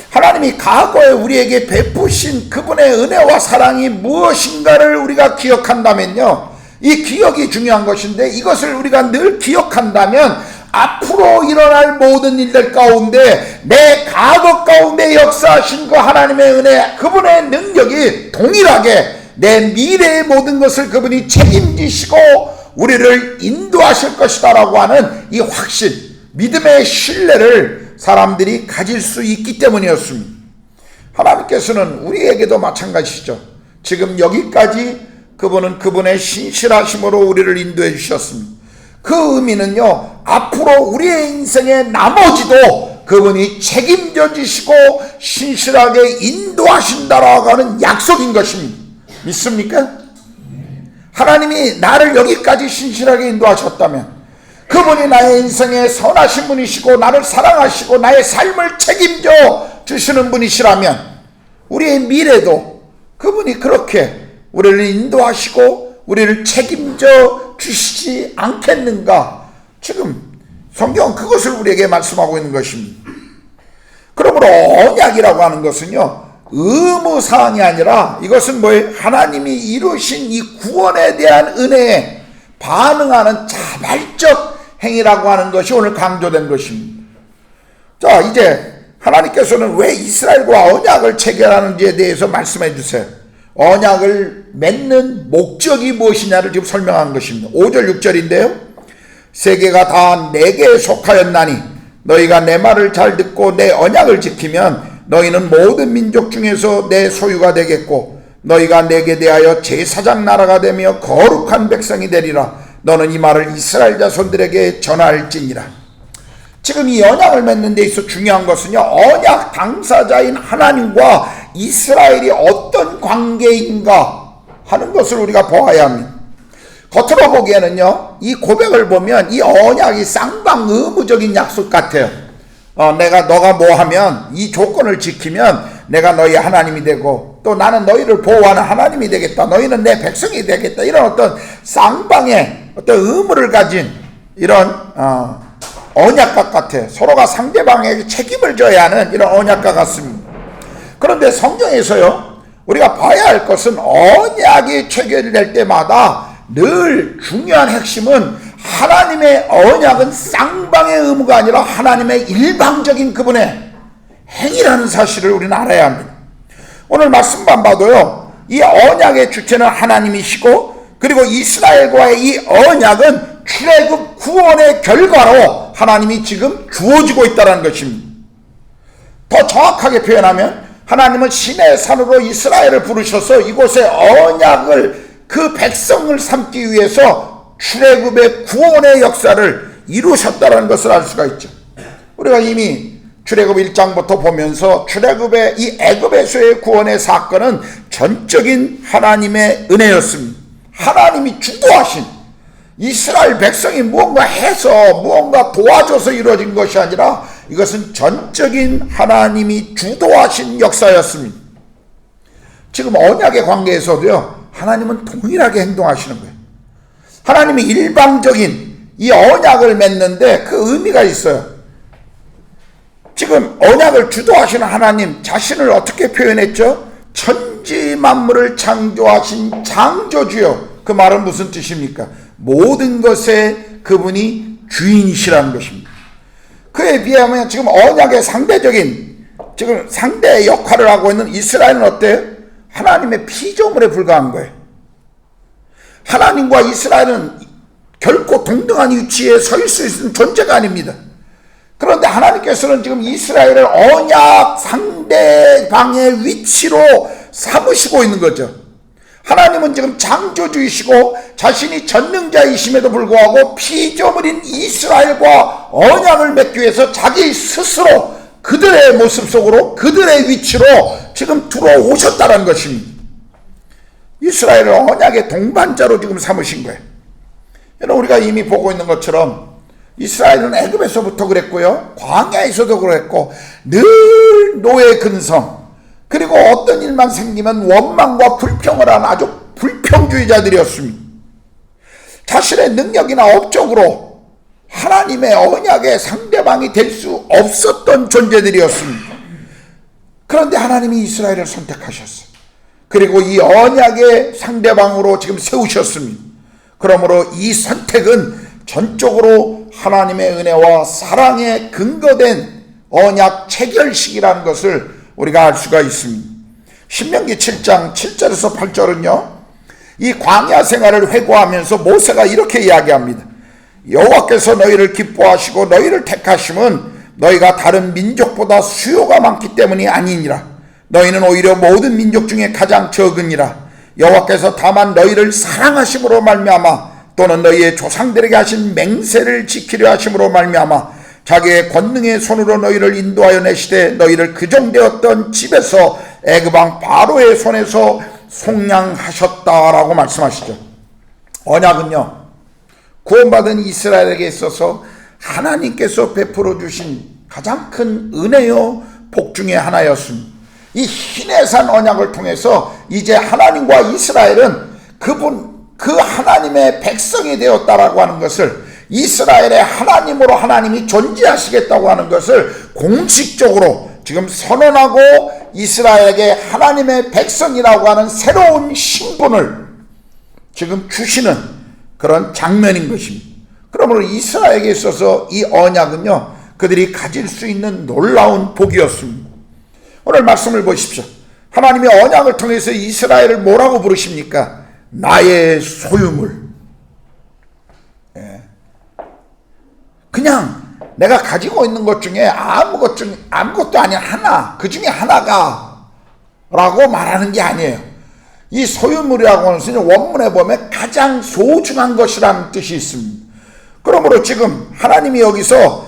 하나님이 과거에 우리에게 베푸신 그분의 은혜와 사랑이 무엇인가를 우리가 기억한다면요, 이 기억이 중요한 것인데 이것을 우리가 늘 기억한다면 앞으로 일어날 모든 일들 가운데 내 과거 가운데 역사하신 그 하나님의 은혜, 그분의 능력이 동일하게 내 미래의 모든 것을 그분이 책임지시고 우리를 인도하실 것이다 라고 하는 이 확신, 믿음의 신뢰를 사람들이 가질 수 있기 때문이었습니다. 하나님께서는 우리에게도 마찬가지시죠. 지금 여기까지 그분은 그분의 신실하심으로 우리를 인도해 주셨습니다. 그 의미는요, 앞으로 우리의 인생의 나머지도 그분이 책임져 주시고 신실하게 인도하신다라고 하는 약속인 것입니다. 믿습니까? 하나님이 나를 여기까지 신실하게 인도하셨다면, 그분이 나의 인생에 선하신 분이시고 나를 사랑하시고 나의 삶을 책임져 주시는 분이시라면 우리의 미래도 그분이 그렇게 우리를 인도하시고 우리를 책임져 주시지 않겠는가? 지금 성경은 그것을 우리에게 말씀하고 있는 것입니다. 그러므로 언약이라고 하는 것은요, 의무사항이 아니라 이것은 뭐예요? 하나님이 이루신 이 구원에 대한 은혜에 반응하는 자발적 행위라고 하는 것이 오늘 강조된 것입니다. 자, 이제 하나님께서는 왜 이스라엘과 언약을 체결하는지에 대해서 말씀해 주세요. 언약을 맺는 목적이 무엇이냐를 지금 설명한 것입니다. 5절 6절인데요. 세계가 다 내게 속하였나니 너희가 내 말을 잘 듣고 내 언약을 지키면 너희는 모든 민족 중에서 내 소유가 되겠고 너희가 내게 대하여 제사장 나라가 되며 거룩한 백성이 되리라. 너는 이 말을 이스라엘 자손들에게 전할지니라. 지금 이 언약을 맺는 데 있어 중요한 것은요, 언약 당사자인 하나님과 이스라엘이 어떤 관계인가 하는 것을 우리가 보아야 합니다. 겉으로 보기에는요, 이 고백을 보면 이 언약이 쌍방 의무적인 약속 같아요. 너가 뭐 하면, 이 조건을 지키면 내가 너희 하나님이 되고 또 나는 너희를 보호하는 하나님이 되겠다, 너희는 내 백성이 되겠다, 이런 어떤 쌍방의 어떤 의무를 가진 이런 언약과 같아요. 서로가 상대방에게 책임을 져야 하는 이런 언약과 같습니다. 그런데 성경에서요, 우리가 봐야 할 것은 언약이 체결될 때마다 늘 중요한 핵심은 하나님의 언약은 쌍방의 의무가 아니라 하나님의 일방적인 그분의 행위라는 사실을 우리는 알아야 합니다. 오늘 말씀만 봐도요, 이 언약의 주체는 하나님이시고 그리고 이스라엘과의 이 언약은 출애굽 구원의 결과로 하나님이 지금 주어지고 있다는 것입니다. 더 정확하게 표현하면 하나님은 시내 산으로 이스라엘을 부르셔서 이곳에 언약을, 그 백성을 삼기 위해서 출애굽의 구원의 역사를 이루셨다는 것을 알 수가 있죠. 우리가 이미 출애굽 1장부터 보면서 출애굽의 이 애굽에서의 구원의 사건은 전적인 하나님의 은혜였습니다. 하나님이 주도하신, 이스라엘 백성이 무언가 해서 무언가 도와줘서 이루어진 것이 아니라 이것은 전적인 하나님이 주도하신 역사였습니다. 지금 언약의 관계에서도요, 하나님은 동일하게 행동하시는 거예요. 하나님이 일방적인 이 언약을 맺는데 그 의미가 있어요. 지금 언약을 주도하시는 하나님 자신을 어떻게 표현했죠? 천지 만물을 창조하신 창조주요. 그 말은 무슨 뜻입니까? 모든 것에 그분이 주인이시라는 것입니다. 그에 비하면 지금 언약의 상대적인, 지금 상대의 역할을 하고 있는 이스라엘은 어때요? 하나님의 피조물에 불과한 거예요. 하나님과 이스라엘은 결코 동등한 위치에 서 있을 수 있는 존재가 아닙니다. 그런데 하나님께서는 지금 이스라엘을 언약 상대방의 위치로 삼으시고 있는 거죠. 하나님은 지금 창조주이시고 자신이 전능자이심에도 불구하고 피조물인 이스라엘과 언약을 맺기 위해서 자기 스스로 그들의 모습 속으로, 그들의 위치로 지금 들어오셨다는 것입니다. 이스라엘을 언약의 동반자로 지금 삼으신 거예요. 여러분, 우리가 이미 보고 있는 것처럼 이스라엘은 애굽에서부터 그랬고요, 광야에서도 그랬고, 늘 노예 근성, 그리고 어떤 일만 생기면 원망과 불평을 하는 아주 불평주의자들이었습니다. 자신의 능력이나 업적으로 하나님의 언약의 상대방이 될 수 없었던 존재들이었습니다. 그런데 하나님이 이스라엘을 선택하셨어요. 그리고 이 언약의 상대방으로 지금 세우셨습니다. 그러므로 이 선택은 전적으로 하나님의 은혜와 사랑에 근거된 언약 체결식이라는 것을 우리가 알 수가 있습니다. 신명기 7장 7절에서 8절은요, 이 광야 생활을 회고하면서 모세가 이렇게 이야기합니다. 여호와께서 너희를 기뻐하시고 너희를 택하심은 너희가 다른 민족보다 수요가 많기 때문이 아니니라. 너희는 오히려 모든 민족 중에 가장 적으니라. 여호와께서 다만 너희를 사랑하심으로 말미암아 또는 너희의 조상들에게 하신 맹세를 지키려 하심으로 말미암아 자기의 권능의 손으로 너희를 인도하여 내시되 너희를 그종되었던 집에서 애굽 왕 바로의 손에서 속량하셨다라고 말씀하시죠. 언약은요, 구원받은 이스라엘에게 있어서 하나님께서 베풀어 주신 가장 큰 은혜요 복 중에 하나였습니다. 이 시내산 언약을 통해서 이제 하나님과 이스라엘은 그 하나님의 백성이 되었다라고 하는 것을, 이스라엘의 하나님으로 하나님이 존재하시겠다고 하는 것을 공식적으로 지금 선언하고 이스라엘에게 하나님의 백성이라고 하는 새로운 신분을 지금 주시는 그런 장면인 것입니다. 그러므로 이스라엘에게 있어서 이 언약은요, 그들이 가질 수 있는 놀라운 복이었습니다. 오늘 말씀을 보십시오. 하나님의 언약을 통해서 이스라엘을 뭐라고 부르십니까? 나의 소유물. 그냥 내가 가지고 있는 것 중에 아무것도 아닌 하나, 그 중에 하나가 라고 말하는 게 아니에요. 이 소유물이라고 하는 것은 원문에 보면 가장 소중한 것이라는 뜻이 있습니다. 그러므로 지금 하나님이 여기서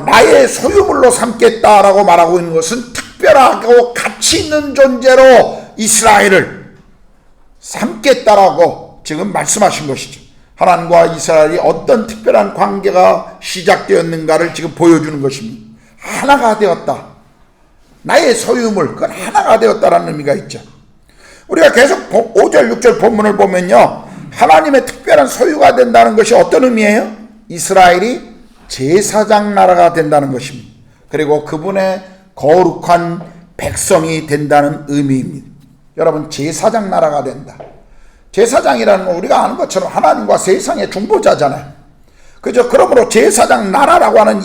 나의 소유물로 삼겠다라고 말하고 있는 것은 특별하고 가치 있는 존재로 이스라엘을 삼겠다라고 지금 말씀하신 것이죠. 하나님과 이스라엘이 어떤 특별한 관계가 시작되었는가를 지금 보여주는 것입니다. 하나가 되었다. 나의 소유물, 그건 하나가 되었다라는 의미가 있죠. 우리가 계속 5절, 6절 본문을 보면요, 하나님의 특별한 소유가 된다는 것이 어떤 의미예요? 이스라엘이 제사장 나라가 된다는 것입니다. 그리고 그분의 거룩한 백성이 된다는 의미입니다. 여러분, 제사장 나라가 된다. 제사장이라는 건 우리가 아는 것처럼 하나님과 세상의 중보자잖아요. 그죠? 그러므로 제사장 나라라고 하는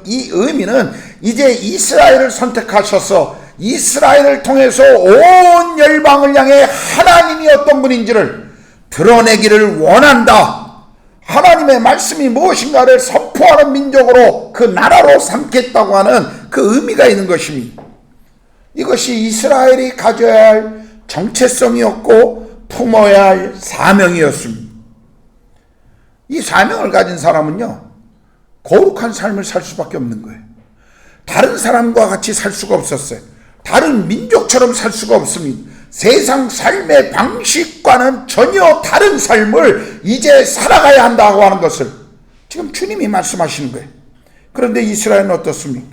이 의미는 이제 이스라엘을 선택하셔서 이스라엘을 통해서 온 열방을 향해 하나님이 어떤 분인지를 드러내기를 원한다. 하나님의 말씀이 무엇인가를 선포하는 민족으로 그 나라로 삼겠다고 하는 그 의미가 있는 것입니다. 이것이 이스라엘이 가져야 할 정체성이었고 품어야 할 사명이었습니다. 이 사명을 가진 사람은요, 거룩한 삶을 살 수밖에 없는 거예요. 다른 사람과 같이 살 수가 없었어요. 다른 민족처럼 살 수가 없습니다. 세상 삶의 방식과는 전혀 다른 삶을 이제 살아가야 한다고 하는 것을 지금 주님이 말씀하시는 거예요. 그런데 이스라엘은 어떻습니까?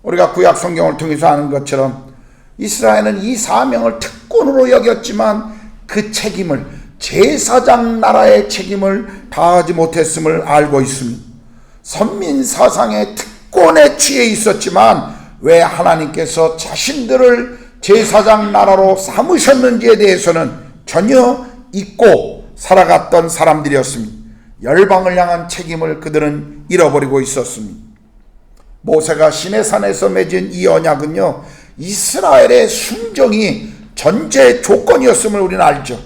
우리가 구약 성경을 통해서 아는 것처럼 이스라엘은 이 사명을 특권으로 여겼지만 그 책임을, 제사장 나라의 책임을 다하지 못했음을 알고 있습니다. 선민 사상의 특권에 취해 있었지만 왜 하나님께서 자신들을 제사장 나라로 삼으셨는지에 대해서는 전혀 잊고 살아갔던 사람들이었습니다. 열방을 향한 책임을 그들은 잃어버리고 있었습니다. 모세가 시내산에서 맺은 이 언약은요, 이스라엘의 순종이 전제 조건이었음을 우리는 알죠.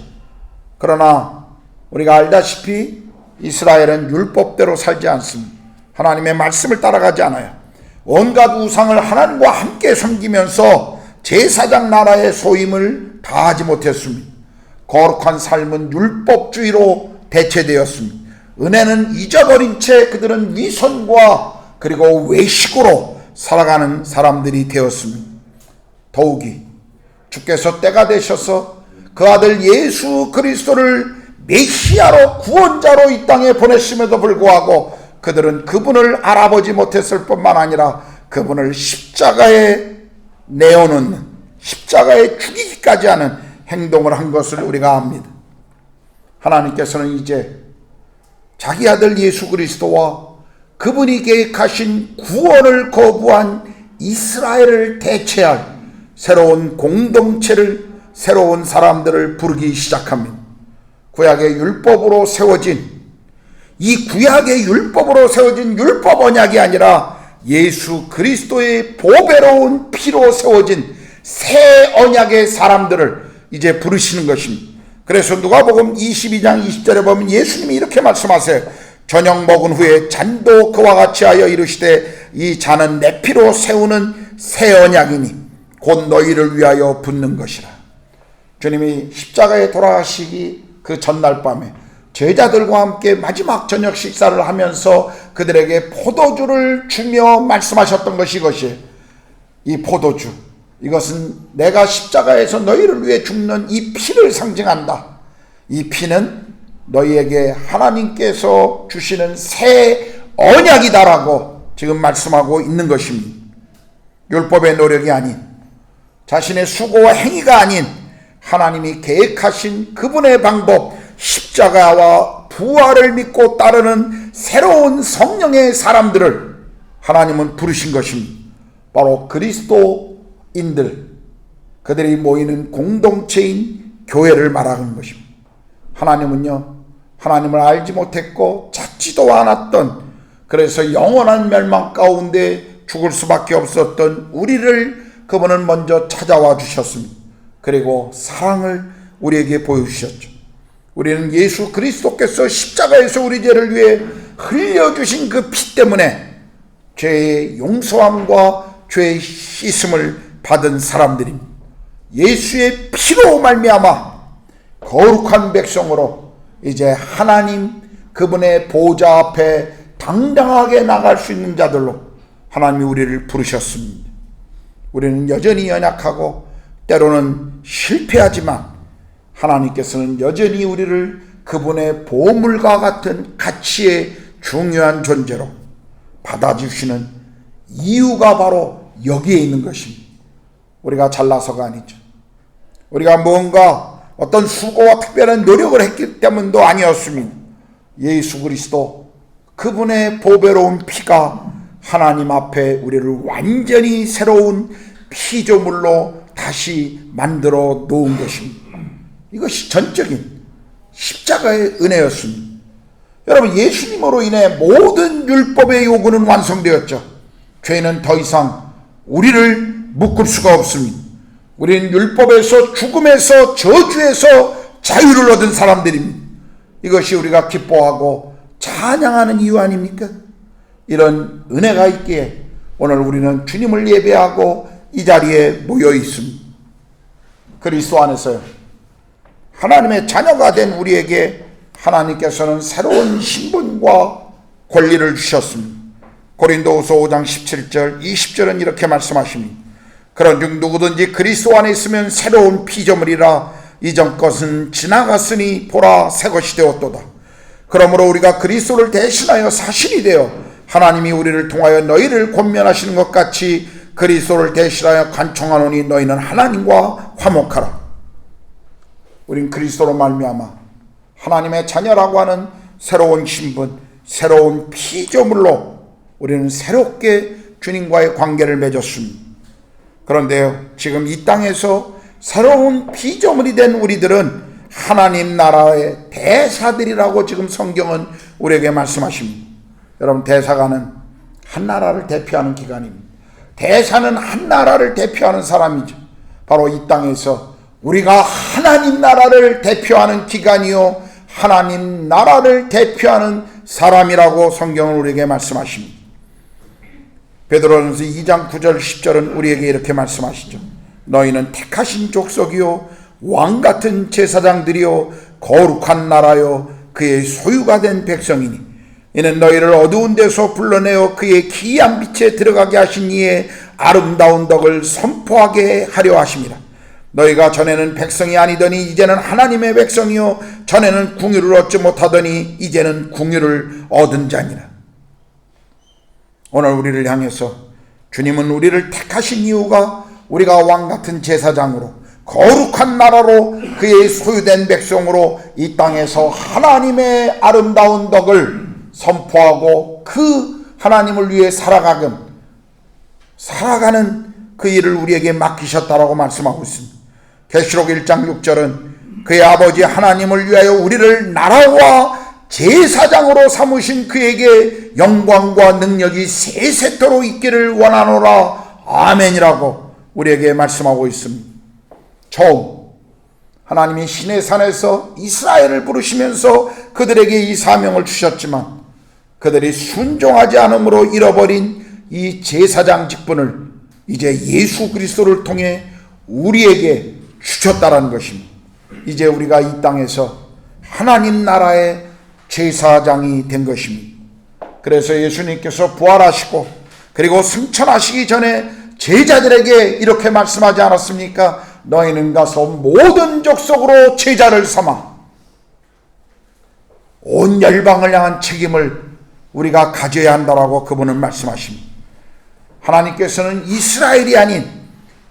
그러나 우리가 알다시피 이스라엘은 율법대로 살지 않습니다. 하나님의 말씀을 따라가지 않아요. 온갖 우상을 하나님과 함께 섬기면서 제사장 나라의 소임을 다하지 못했습니다. 거룩한 삶은 율법주의로 대체되었습니다. 은혜는 잊어버린 채 그들은 위선과 그리고 외식으로 살아가는 사람들이 되었습니다. 더욱이 주께서 때가 되셔서 그 아들 예수 그리스도를 메시아로 구원자로 이 땅에 보내심에도 불구하고 그들은 그분을 알아보지 못했을 뿐만 아니라 그분을 십자가에 내어놓는, 십자가에 죽이기까지 하는 행동을 한 것을 우리가 압니다. 하나님께서는 이제 자기 아들 예수 그리스도와 그분이 계획하신 구원을 거부한 이스라엘을 대체할 새로운 공동체를, 새로운 사람들을 부르기 시작합니다. 구약의 율법으로 세워진, 이 구약의 율법으로 세워진 율법 언약이 아니라 예수 그리스도의 보배로운 피로 세워진 새 언약의 사람들을 이제 부르시는 것입니다. 그래서 누가복음 22장 20절에 보면 예수님이 이렇게 말씀하세요. 저녁 먹은 후에 잔도 그와 같이 하여 이르시되 이 잔은 내 피로 세우는 새 언약이니 곧 너희를 위하여 붓는 것이라. 주님이 십자가에 돌아가시기 그 전날 밤에 제자들과 함께 마지막 저녁 식사를 하면서 그들에게 포도주를 주며 말씀하셨던 것이 이것이에요. 이 포도주, 이것은 내가 십자가에서 너희를 위해 죽는 이 피를 상징한다. 이 피는 너희에게 하나님께서 주시는 새 언약이다라고 지금 말씀하고 있는 것입니다. 율법의 노력이 아닌, 자신의 수고와 행위가 아닌 하나님이 계획하신 그분의 방법, 십자가와 부활을 믿고 따르는 새로운 성령의 사람들을 하나님은 부르신 것입니다. 바로 그리스도인들, 그들이 모이는 공동체인 교회를 말하는 것입니다. 하나님은요, 하나님을 알지 못했고 찾지도 않았던, 그래서 영원한 멸망 가운데 죽을 수밖에 없었던 우리를 그분은 먼저 찾아와 주셨습니다. 그리고 사랑을 우리에게 보여주셨죠. 우리는 예수 그리스도께서 십자가에서 우리 죄를 위해 흘려주신 그 피 때문에 죄의 용서함과 죄의 씻음을 받은 사람들입니다. 예수의 피로 말미암아 거룩한 백성으로 이제 하나님 그분의 보좌 앞에 당당하게 나갈 수 있는 자들로 하나님이 우리를 부르셨습니다. 우리는 여전히 연약하고 때로는 실패하지만 하나님께서는 여전히 우리를 그분의 보물과 같은 가치의 중요한 존재로 받아주시는 이유가 바로 여기에 있는 것입니다. 우리가 잘나서가 아니죠. 우리가 뭔가 어떤 수고와 특별한 노력을 했기 때문도 아니었습니다. 예수 그리스도 그분의 보배로운 피가 하나님 앞에 우리를 완전히 새로운 피조물로 다시 만들어 놓은 것입니다. 이것이 전적인 십자가의 은혜였습니다. 여러분, 예수님으로 인해 모든 율법의 요구는 완성되었죠. 죄는 더 이상 우리를 묶을 수가 없습니다. 우리는 율법에서, 죽음에서, 저주에서 자유를 얻은 사람들입니다. 이것이 우리가 기뻐하고 찬양하는 이유 아닙니까? 이런 은혜가 있기에 오늘 우리는 주님을 예배하고 이 자리에 모여 있습니다. 그리스도 안에서요, 하나님의 자녀가 된 우리에게 하나님께서는 새로운 신분과 권리를 주셨습니다. 고린도후서 5장 17절 20절은 이렇게 말씀하십니다. 그런즉 누구든지 그리스도 안에 있으면 새로운 피조물이라 이전 것은 지나갔으니 보라 새 것이 되었도다. 그러므로 우리가 그리스도를 대신하여 사신이 되어 하나님이 우리를 통하여 너희를 권면하시는 것 같이 그리스도를 대신하여 간청하노니 너희는 하나님과 화목하라. 우린 그리스도로 말미암아 하나님의 자녀라고 하는 새로운 신분, 새로운 피조물로 우리는 새롭게 주님과의 관계를 맺었습니다. 그런데요, 지금 이 땅에서 새로운 피조물이 된 우리들은 하나님 나라의 대사들이라고 지금 성경은 우리에게 말씀하십니다. 여러분, 대사관은 한 나라를 대표하는 기관입니다. 대사는 한 나라를 대표하는 사람이죠. 바로 이 땅에서 우리가 하나님 나라를 대표하는 기관이요, 하나님 나라를 대표하는 사람이라고 성경은 우리에게 말씀하십니다. 베드로전서 2장 9절 10절은 우리에게 이렇게 말씀하시죠. 너희는 택하신 족속이요 왕같은 제사장들이요 거룩한 나라요 그의 소유가 된 백성이니 이는 너희를 어두운 데서 불러내어 그의 기이한 빛에 들어가게 하신 이의 아름다운 덕을 선포하게 하려 하심이라. 너희가 전에는 백성이 아니더니 이제는 하나님의 백성이요 전에는 궁유를 얻지 못하더니 이제는 궁유를 얻은 자니라. 오늘 우리를 향해서 주님은 우리를 택하신 이유가 우리가 왕같은 제사장으로 거룩한 나라로 그의 소유된 백성으로 이 땅에서 하나님의 아름다운 덕을 선포하고 그 하나님을 위해 살아가는 그 일을 우리에게 맡기셨다라고 말씀하고 있습니다. 계시록 1장 6절은 그의 아버지 하나님을 위하여 우리를 나라와 제사장으로 삼으신 그에게 영광과 능력이 세세토록 있기를 원하노라. 아멘이라고 우리에게 말씀하고 있습니다. 처음 하나님이 시내산에서 이스라엘을 부르시면서 그들에게 이 사명을 주셨지만 그들이 순종하지 않음으로 잃어버린 이 제사장 직분을 이제 예수 그리스도를 통해 우리에게 주셨다라는 것입니다. 이제 우리가 이 땅에서 하나님 나라의 제사장이 된 것입니다. 그래서 예수님께서 부활하시고 그리고 승천하시기 전에 제자들에게 이렇게 말씀하지 않았습니까? 너희는 가서 모든 족속으로 제자를 삼아 온 열방을 향한 책임을 우리가 가져야 한다라고 그분은 말씀하십니다. 하나님께서는 이스라엘이 아닌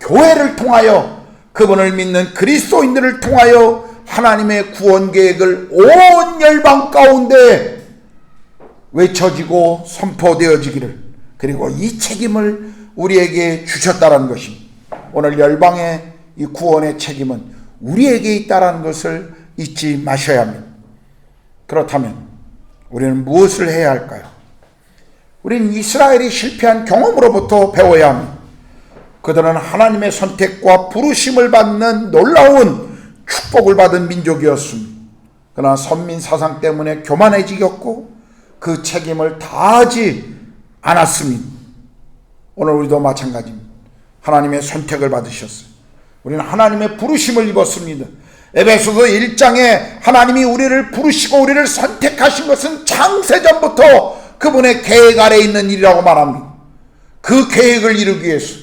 교회를 통하여 그분을 믿는 그리스도인들을 통하여 하나님의 구원 계획을 온 열방 가운데 외쳐지고 선포되어지기를 그리고 이 책임을 우리에게 주셨다는 것입니다. 오늘 열방의 이 구원의 책임은 우리에게 있다는 것을 잊지 마셔야 합니다. 그렇다면 우리는 무엇을 해야 할까요? 우리는 이스라엘이 실패한 경험으로부터 배워야 합니다. 그들은 하나님의 선택과 부르심을 받는 놀라운 축복을 받은 민족이었습니다. 그러나 선민 사상 때문에 교만해지겠고 그 책임을 다하지 않았습니다. 오늘 우리도 마찬가지입니다. 하나님의 선택을 받으셨어요. 우리는 하나님의 부르심을 입었습니다. 에베소서 1장에 하나님이 우리를 부르시고 우리를 선택하신 것은 창세전부터 그분의 계획 아래에 있는 일이라고 말합니다. 그 계획을 이루기 위해서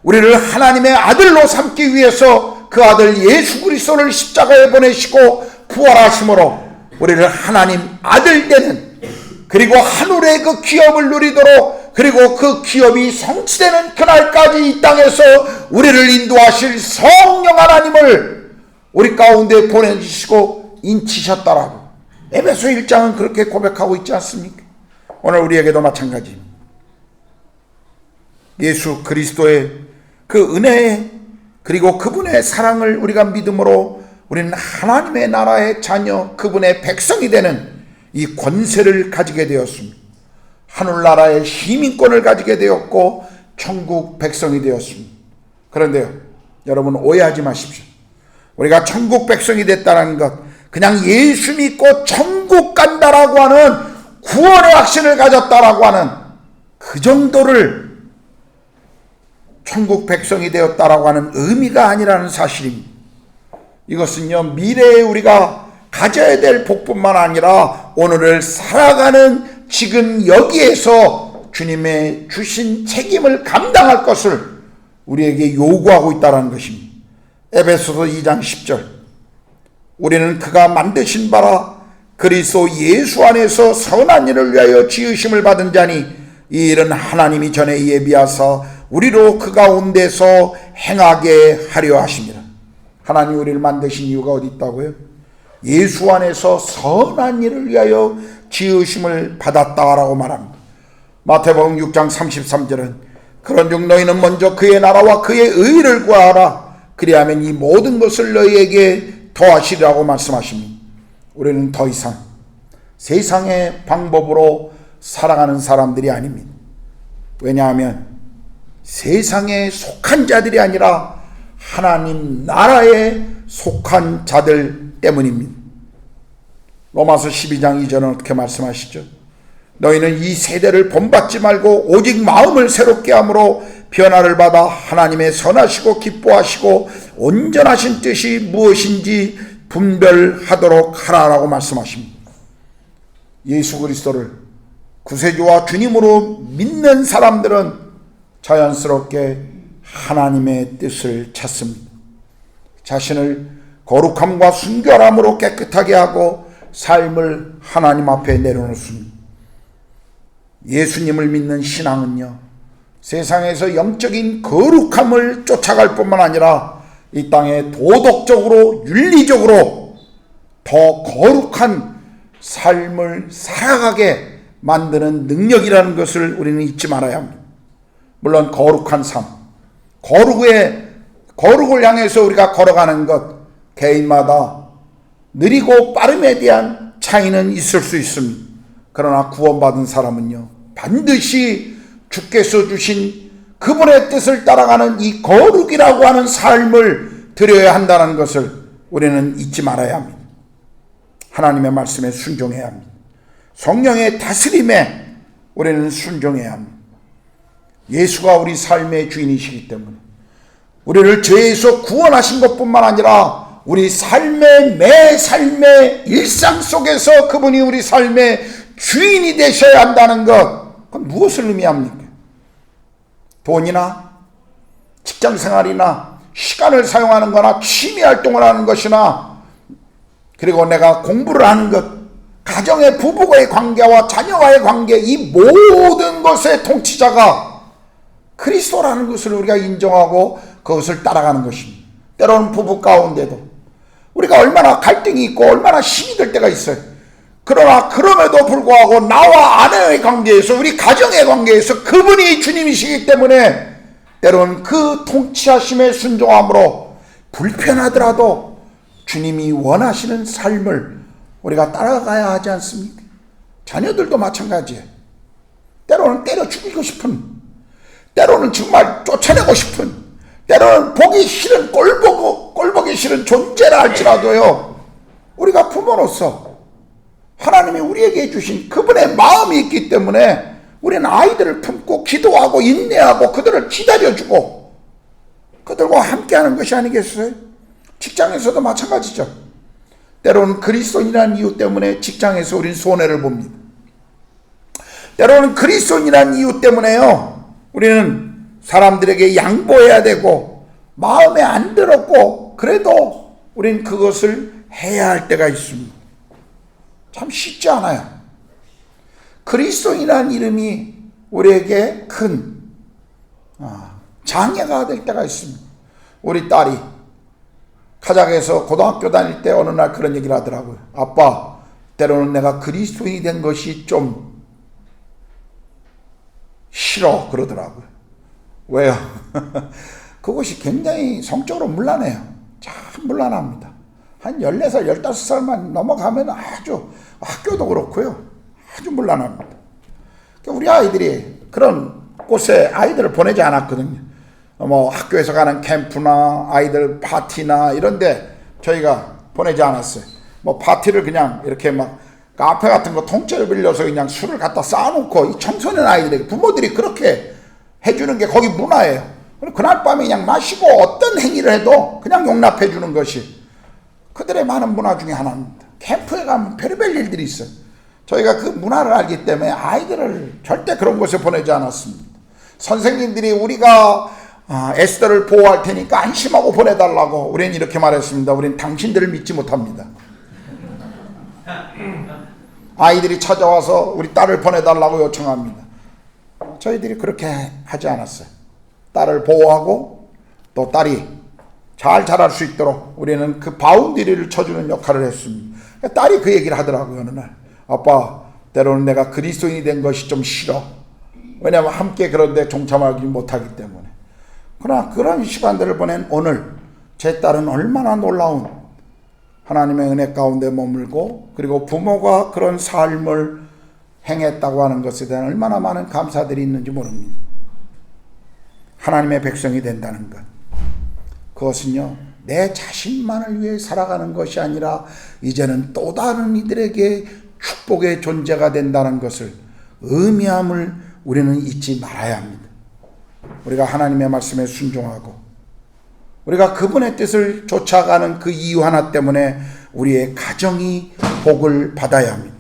우리를 하나님의 아들로 삼기 위해서 그 아들 예수 그리스도를 십자가에 보내시고 부활하심으로 우리를 하나님 아들 되는 그리고 하늘의 그 기업을 누리도록 그리고 그 기업이 성취되는 그날까지 이 땅에서 우리를 인도하실 성령 하나님을 우리 가운데 보내주시고 인치셨다라고 에베소 1장은 그렇게 고백하고 있지 않습니까? 오늘 우리에게도 마찬가지입니다. 예수 그리스도의 그 은혜 그리고 그분의 사랑을 우리가 믿음으로 우리는 하나님의 나라의 자녀 그분의 백성이 되는 이 권세를 가지게 되었습니다. 하늘나라의 시민권을 가지게 되었고 천국 백성이 되었습니다. 그런데요, 여러분 오해하지 마십시오. 우리가 천국 백성이 됐다는 것, 그냥 예수 믿고 천국 간다라고 하는 구원의 확신을 가졌다라고 하는 그 정도를 천국 백성이 되었다라고 하는 의미가 아니라는 사실입니다. 이것은요, 미래에 우리가 가져야 될 복뿐만 아니라 오늘을 살아가는 지금 여기에서 주님의 주신 책임을 감당할 것을 우리에게 요구하고 있다는 것입니다. 에베소서 2장 10절, 우리는 그가 만드신 바라 그리스도 예수 안에서 선한 일을 위하여 지으심을 받은 자니 이 일은 하나님이 전에 예비하사 우리로 그 가운데서 행하게 하려 하십니다. 하나님 우리를 만드신 이유가 어디 있다고요? 예수 안에서 선한 일을 위하여 지으심을 받았다라고 말합니다. 마태복음 6장 33절은 그런즉 너희는 먼저 그의 나라와 그의 의를 구하라. 그리하면 이 모든 것을 너희에게 더하시리라고 말씀하십니다. 우리는 더 이상 세상의 방법으로 살아가는 사람들이 아닙니다. 왜냐하면 세상에 속한 자들이 아니라 하나님 나라에 속한 자들 때문입니다. 로마서 12장 2절은 어떻게 말씀하시죠? 너희는 이 세대를 본받지 말고 오직 마음을 새롭게 함으로 변화를 받아 하나님의 선하시고 기뻐하시고 온전하신 뜻이 무엇인지 분별하도록 하라라고 말씀하십니다. 예수 그리스도를 구세주와 주님으로 믿는 사람들은 자연스럽게 하나님의 뜻을 찾습니다. 자신을 거룩함과 순결함으로 깨끗하게 하고 삶을 하나님 앞에 내려놓습니다. 예수님을 믿는 신앙은요, 세상에서 영적인 거룩함을 쫓아갈 뿐만 아니라 이 땅에 도덕적으로 윤리적으로 더 거룩한 삶을 살아가게 만드는 능력이라는 것을 우리는 잊지 말아야 합니다. 물론 거룩한 삶, 거룩을 향해서 우리가 걸어가는 것, 개인마다 느리고 빠름에 대한 차이는 있을 수 있습니다. 그러나 구원받은 사람은요, 반드시 주께서 주신 그분의 뜻을 따라가는 이 거룩이라고 하는 삶을 드려야 한다는 것을 우리는 잊지 말아야 합니다. 하나님의 말씀에 순종해야 합니다. 성령의 다스림에 우리는 순종해야 합니다. 예수가 우리 삶의 주인이시기 때문에 우리를 죄에서 구원하신 것뿐만 아니라 우리 삶의 매 삶의 일상 속에서 그분이 우리 삶의 주인이 되셔야 한다는 것, 그건 무엇을 의미합니까? 돈이나 직장생활이나 시간을 사용하는 거나 취미활동을 하는 것이나, 그리고 내가 공부를 하는 것, 가정의 부부와의 관계와 자녀와의 관계, 이 모든 것의 통치자가 그리스도라는 것을 우리가 인정하고 그것을 따라가는 것입니다. 때로는 부부 가운데도 우리가 얼마나 갈등이 있고 얼마나 힘이 들 때가 있어요. 그러나 그럼에도 불구하고 나와 아내의 관계에서, 우리 가정의 관계에서 그분이 주님이시기 때문에 때로는 그 통치하심에 순종함으로 불편하더라도 주님이 원하시는 삶을 우리가 따라가야 하지 않습니까? 자녀들도 마찬가지예요. 때로는 때려 죽이고 싶은, 때로는 정말 쫓아내고 싶은, 때로는 보기 싫은, 꼴보기 싫은 존재라 할지라도요, 우리가 부모로서 하나님이 우리에게 주신 그분의 마음이 있기 때문에 우리는 아이들을 품고 기도하고 인내하고 그들을 기다려주고 그들과 함께하는 것이 아니겠어요? 직장에서도 마찬가지죠. 때로는 그리스도인이라는 이유 때문에 직장에서 우리는 손해를 봅니다. 때로는 그리스도인이라는 이유 때문에요, 우리는 사람들에게 양보해야 되고 마음에 안 들었고 그래도 우리는 그것을 해야 할 때가 있습니다. 참 쉽지 않아요. 그리스도인이라는 이름이 우리에게 큰 장애가 될 때가 있습니다. 우리 딸이 카자흐에서 고등학교 다닐 때 어느 날 그런 얘기를 하더라고요. 아빠, 때로는 내가 그리스도인이 된 것이 좀 싫어 그러더라고요. 왜요? 그것이 굉장히 성적으로 문란해요. 참 문란합니다. 한 14살, 15살만 넘어가면 아주, 학교도 그렇고요, 아주 문란합니다. 우리 아이들이 그런 곳에 아이들을 보내지 않았거든요. 뭐 학교에서 가는 캠프나 아이들 파티나 이런데 저희가 보내지 않았어요. 뭐 파티를 그냥 이렇게 막 카페 같은 거 통째로 빌려서 그냥 술을 갖다 쌓아놓고 이 청소년 아이들에게 부모들이 그렇게 해주는 게 거기 문화예요. 그날 밤에 그냥 마시고 어떤 행위를 해도 그냥 용납해 주는 것이 그들의 많은 문화 중에 하나입니다. 캠프에 가면 별의별 일들이 있어요. 저희가 그 문화를 알기 때문에 아이들을 절대 그런 곳에 보내지 않았습니다. 선생님들이 우리가 에스더를 보호할 테니까 안심하고 보내달라고 우리는 이렇게 말했습니다. 우리는 당신들을 믿지 못합니다. 아이들이 찾아와서 우리 딸을 보내달라고 요청합니다. 저희들이 그렇게 하지 않았어요. 딸을 보호하고 또 딸이 잘 자랄 수 있도록 우리는 그 바운더리를 쳐주는 역할을 했습니다. 딸이 그 얘기를 하더라고요. 어느 날, 아빠, 때로는 내가 그리스도인이 된 것이 좀 싫어. 왜냐하면 함께 그런데 동참하기 못하기 때문에. 그러나 그런 시간들을 보낸 오늘 제 딸은 얼마나 놀라운 하나님의 은혜 가운데 머물고, 그리고 부모가 그런 삶을 행했다고 하는 것에 대한 얼마나 많은 감사들이 있는지 모릅니다. 하나님의 백성이 된다는 것, 그것은요, 내 자신만을 위해 살아가는 것이 아니라 이제는 또 다른 이들에게 축복의 존재가 된다는 것을 의미함을 우리는 잊지 말아야 합니다. 우리가 하나님의 말씀에 순종하고 우리가 그분의 뜻을 쫓아가는 그 이유 하나 때문에 우리의 가정이 복을 받아야 합니다.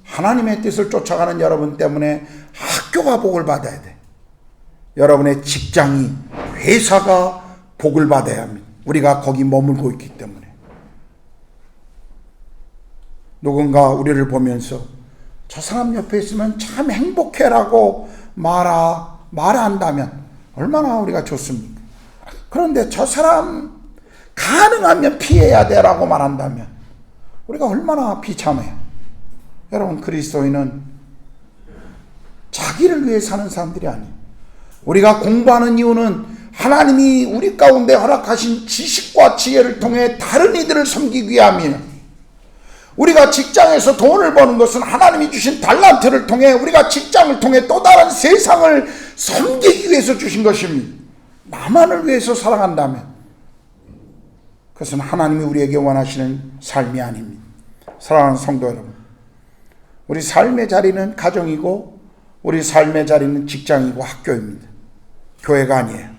하나님의 뜻을 쫓아가는 여러분 때문에 학교가 복을 받아야 돼. 여러분의 직장이, 회사가 복을 받아야 합니다. 우리가 거기 머물고 있기 때문에. 누군가 우리를 보면서 저 사람 옆에 있으면 참 행복해라고 말한다면 얼마나 우리가 좋습니까? 그런데 저 사람 가능하면 피해야 돼라고 말한다면 우리가 얼마나 비참해요. 여러분, 그리스도인은 자기를 위해 사는 사람들이 아니에요. 우리가 공부하는 이유는 하나님이 우리 가운데 허락하신 지식과 지혜를 통해 다른 이들을 섬기기 위함이에요. 우리가 직장에서 돈을 버는 것은 하나님이 주신 달란트를 통해, 우리가 직장을 통해 또 다른 세상을 섬기기 위해서 주신 것입니다. 나만을 위해서 살아간다면 그것은 하나님이 우리에게 원하시는 삶이 아닙니다. 사랑하는 성도 여러분, 우리 삶의 자리는 가정이고 우리 삶의 자리는 직장이고 학교입니다. 교회가 아니에요.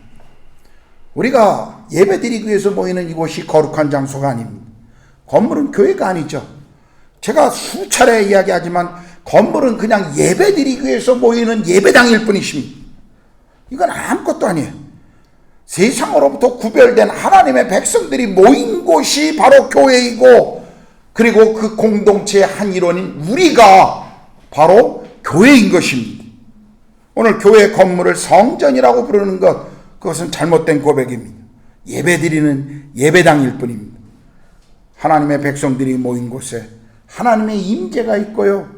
우리가 예배드리기 위해서 모이는 이곳이 거룩한 장소가 아닙니다. 건물은 교회가 아니죠. 제가 수차례 이야기하지만 건물은 그냥 예배드리기 위해서 모이는 예배당일 뿐이십니다. 이건 아무것도 아니에요. 세상으로부터 구별된 하나님의 백성들이 모인 곳이 바로 교회이고, 그리고 그 공동체의 한 일원인 우리가 바로 교회인 것입니다. 오늘 교회 건물을 성전이라고 부르는 것, 그것은 잘못된 고백입니다. 예배드리는 예배당일 뿐입니다. 하나님의 백성들이 모인 곳에 하나님의 임재가 있고요,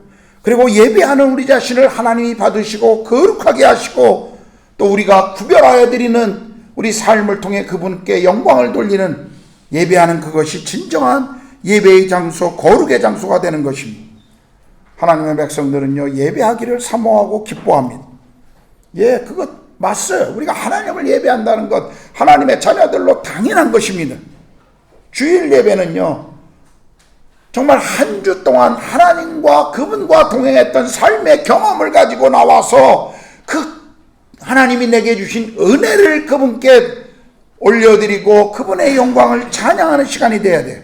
그리고 예배하는 우리 자신을 하나님이 받으시고 거룩하게 하시고, 또 우리가 구별하여 드리는 우리 삶을 통해 그분께 영광을 돌리는 예배하는 그것이 진정한 예배의 장소, 거룩의 장소가 되는 것입니다. 하나님의 백성들은요, 예배하기를 사모하고 기뻐합니다. 그것 맞어요. 우리가 하나님을 예배한다는 것, 하나님의 자녀들로 당연한 것입니다. 주일 예배는요, 정말 한 주 동안 하나님과 그분과 동행했던 삶의 경험을 가지고 나와서 그 하나님이 내게 주신 은혜를 그분께 올려드리고 그분의 영광을 찬양하는 시간이 되어야 돼요.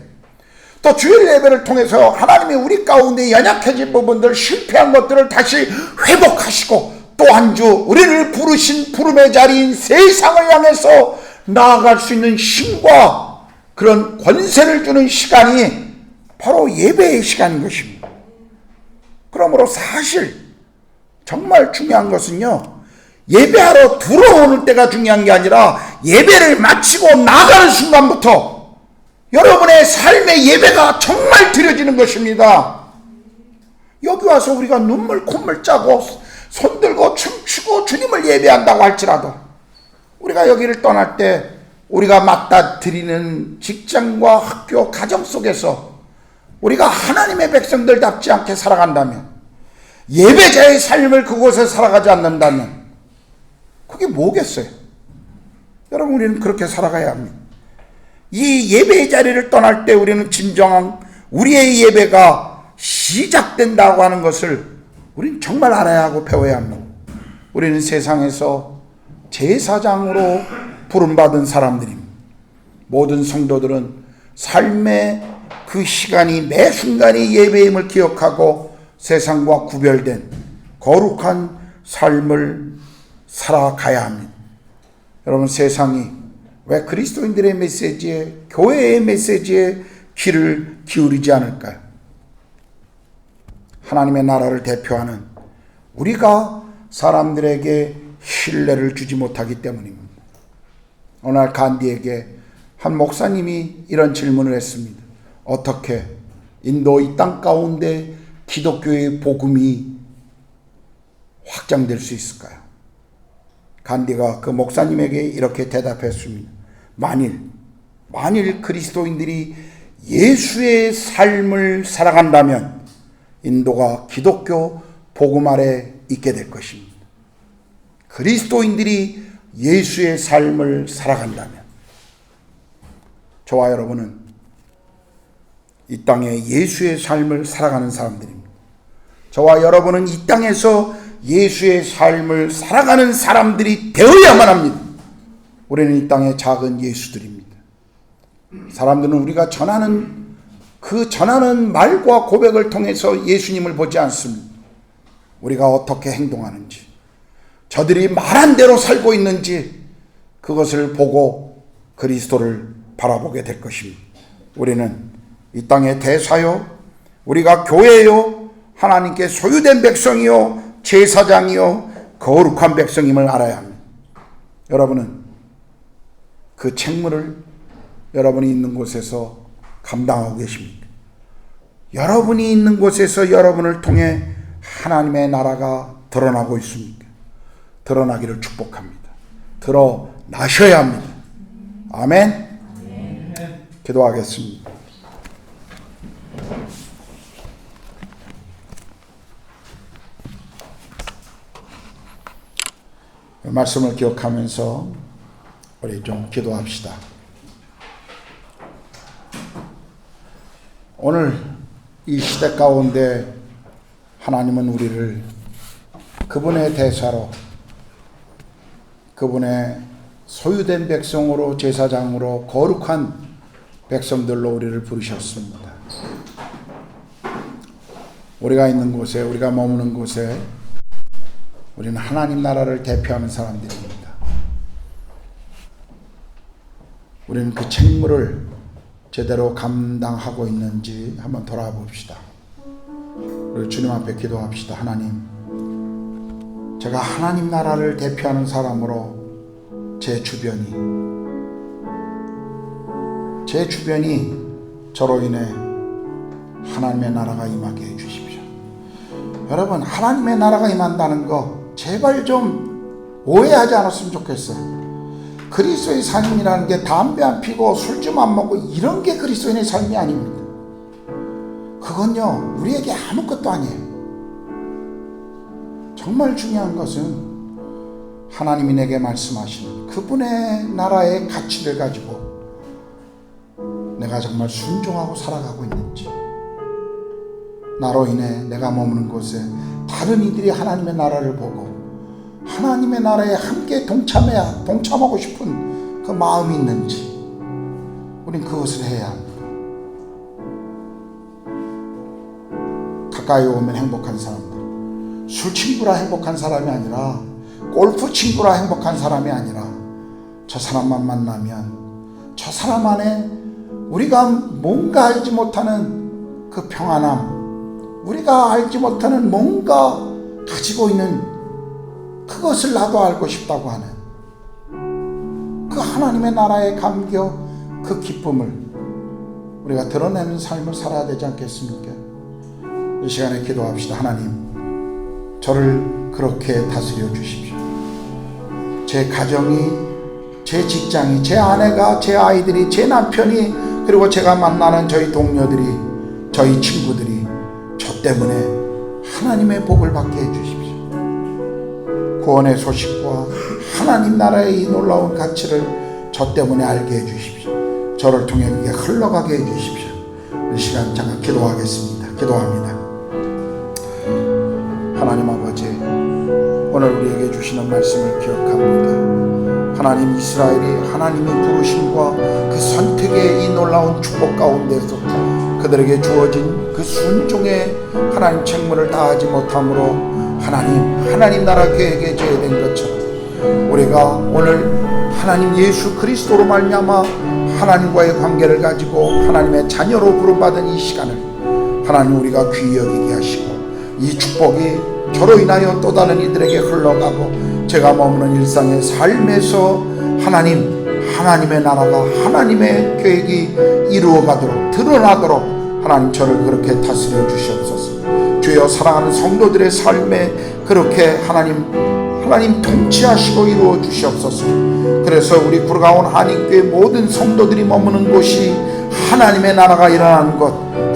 또 주일 예배를 통해서 하나님이 우리 가운데 연약해진 부분들, 실패한 것들을 다시 회복하시고, 또 한 주 우리를 부르신 부름의 자리인 세상을 향해서 나아갈 수 있는 힘과 그런 권세를 주는 시간이 바로 예배의 시간인 것입니다. 그러므로 사실 정말 중요한 것은요, 예배하러 들어오는 때가 중요한 게 아니라 예배를 마치고 나가는 순간부터 여러분의 삶의 예배가 정말 드려지는 것입니다. 여기 와서 우리가 눈물 콧물 짜고 손들고 춤추고 주님을 예배한다고 할지라도, 우리가 여기를 떠날 때 우리가 맡아 드리는 직장과 학교, 가정 속에서 우리가 하나님의 백성들답지 않게 살아간다면, 예배자의 삶을 그곳에 살아가지 않는다면 그게 뭐겠어요? 여러분, 우리는 그렇게 살아가야 합니다. 이 예배의 자리를 떠날 때 우리는 진정한 우리의 예배가 시작된다고 하는 것을 우리는 정말 알아야 하고 배워야 합니다. 우리는 세상에서 제사장으로 부름받은 사람들입니다. 모든 성도들은 삶의 그 시간이 매 순간이 예배임을 기억하고 세상과 구별된 거룩한 삶을 살아가야 합니다. 여러분, 세상이 왜 그리스도인들의 메시지에, 교회의 메시지에 귀를 기울이지 않을까요? 하나님의 나라를 대표하는 우리가 사람들에게 신뢰를 주지 못하기 때문입니다. 어느 날 간디에게 한 목사님이 이런 질문을 했습니다. 어떻게 인도 이 땅 가운데 기독교의 복음이 확장될 수 있을까요? 간디가 그 목사님에게 이렇게 대답했습니다. 만일 그리스도인들이 예수의 삶을 살아간다면 인도가 기독교 복음 아래 있게 될 것입니다. 그리스도인들이 예수의 삶을 살아간다면 저와 여러분은 이 땅에 예수의 삶을 살아가는 사람들입니다. 저와 여러분은 이 땅에서 예수의 삶을 살아가는 사람들이 되어야만 합니다. 우리는 이 땅의 작은 예수들입니다. 사람들은 우리가 전하는 말과 고백을 통해서 예수님을 보지 않습니다. 우리가 어떻게 행동하는지, 저들이 말한 대로 살고 있는지 그것을 보고 그리스도를 바라보게 될 것입니다. 우리는 이 땅의 대사요, 우리가 교회요, 하나님께 소유된 백성이요, 제사장이요, 거룩한 백성임을 알아야 합니다. 여러분은 그 책무를 여러분이 있는 곳에서 감당하고 계십니까? 여러분이 있는 곳에서 여러분을 통해 하나님의 나라가 드러나고 있습니까? 드러나기를 축복합니다. 드러나셔야 합니다. 아멘. 기도하겠습니다. 말씀을 기억하면서 우리 좀 기도합시다. 오늘 이 시대 가운데 하나님은 우리를 그분의 대사로, 그분의 소유된 백성으로, 제사장으로, 거룩한 백성들로 우리를 부르셨습니다. 우리가 있는 곳에, 우리가 머무는 곳에 우리는 하나님 나라를 대표하는 사람들입니다. 우리는 그 책무를 제대로 감당하고 있는지 한번 돌아봅시다. 우리 주님 앞에 기도합시다. 하나님, 제가 하나님 나라를 대표하는 사람으로 제 주변이 저로 인해 하나님의 나라가 임하게 해주십시오. 여러분, 하나님의 나라가 임한다는 거 제발 좀 오해하지 않았으면 좋겠어요. 그리스도의 삶이라는 게 담배 안 피고 술 좀 안 먹고 이런 게 그리스도인의 삶이 아닙니다. 그건요, 우리에게 아무것도 아니에요. 정말 중요한 것은 하나님이 내게 말씀하시는 그분의 나라의 가치를 가지고 내가 정말 순종하고 살아가고 있는지, 나로 인해 내가 머무는 곳에 다른 이들이 하나님의 나라를 보고 하나님의 나라에 함께 동참하고 싶은 그 마음이 있는지, 우린 그것을 해야 합니다. 가까이 오면 행복한 사람들, 술 친구라 행복한 사람이 아니라, 골프 친구라 행복한 사람이 아니라, 저 사람만 만나면 저 사람 안에 우리가 뭔가 알지 못하는 그 평안함, 우리가 알지 못하는 뭔가 가지고 있는 그것을 나도 알고 싶다고 하는 그 하나님의 나라의 감격, 그 기쁨을 우리가 드러내는 삶을 살아야 되지 않겠습니까? 이 시간에 기도합시다. 하나님, 저를 그렇게 다스려 주십시오. 제 가정이, 제 직장이, 제 아내가, 제 아이들이, 제 남편이, 그리고 제가 만나는 저희 동료들이, 저희 친구들이 저 때문에 하나님의 복을 받게 해주십시오. 구원의 소식과 하나님 나라의 이 놀라운 가치를 저 때문에 알게 해주십시오. 저를 통해 그게 흘러가게 해주십시오. 이 시간 잠깐 기도하겠습니다. 기도합니다. 하나님 아버지, 오늘 우리에게 주시는 말씀을 기억합니다. 하나님, 이스라엘이 하나님의 부르심과 그 선택의 이 놀라운 축복 가운데서 그 그들에게 주어진 그 순종의 하나님 책무를 다하지 못함으로 하나님 나라 계획에 제외된 것처럼 우리가 오늘 하나님 예수 그리스도로 말미암아 하나님과의 관계를 가지고 하나님의 자녀로 부름받은 이 시간을 하나님 우리가 귀히 여기게 하시고 이 축복이 저로 인하여 또 다른 이들에게 흘러가고 제가 머무는 일상의 삶에서 하나님의 나라가 하나님의 계획이 이루어가도록 드러나도록 하나님 저를 그렇게 다스려 주시옵소서. 주여 사랑하는 성도들의 삶에 그렇게 하나님 통치하시고 이루어 주시옵소서. 그래서 우리 구르가온 한인교회 모든 성도들이 머무는 곳이 하나님의 나라가 일어나는 곳,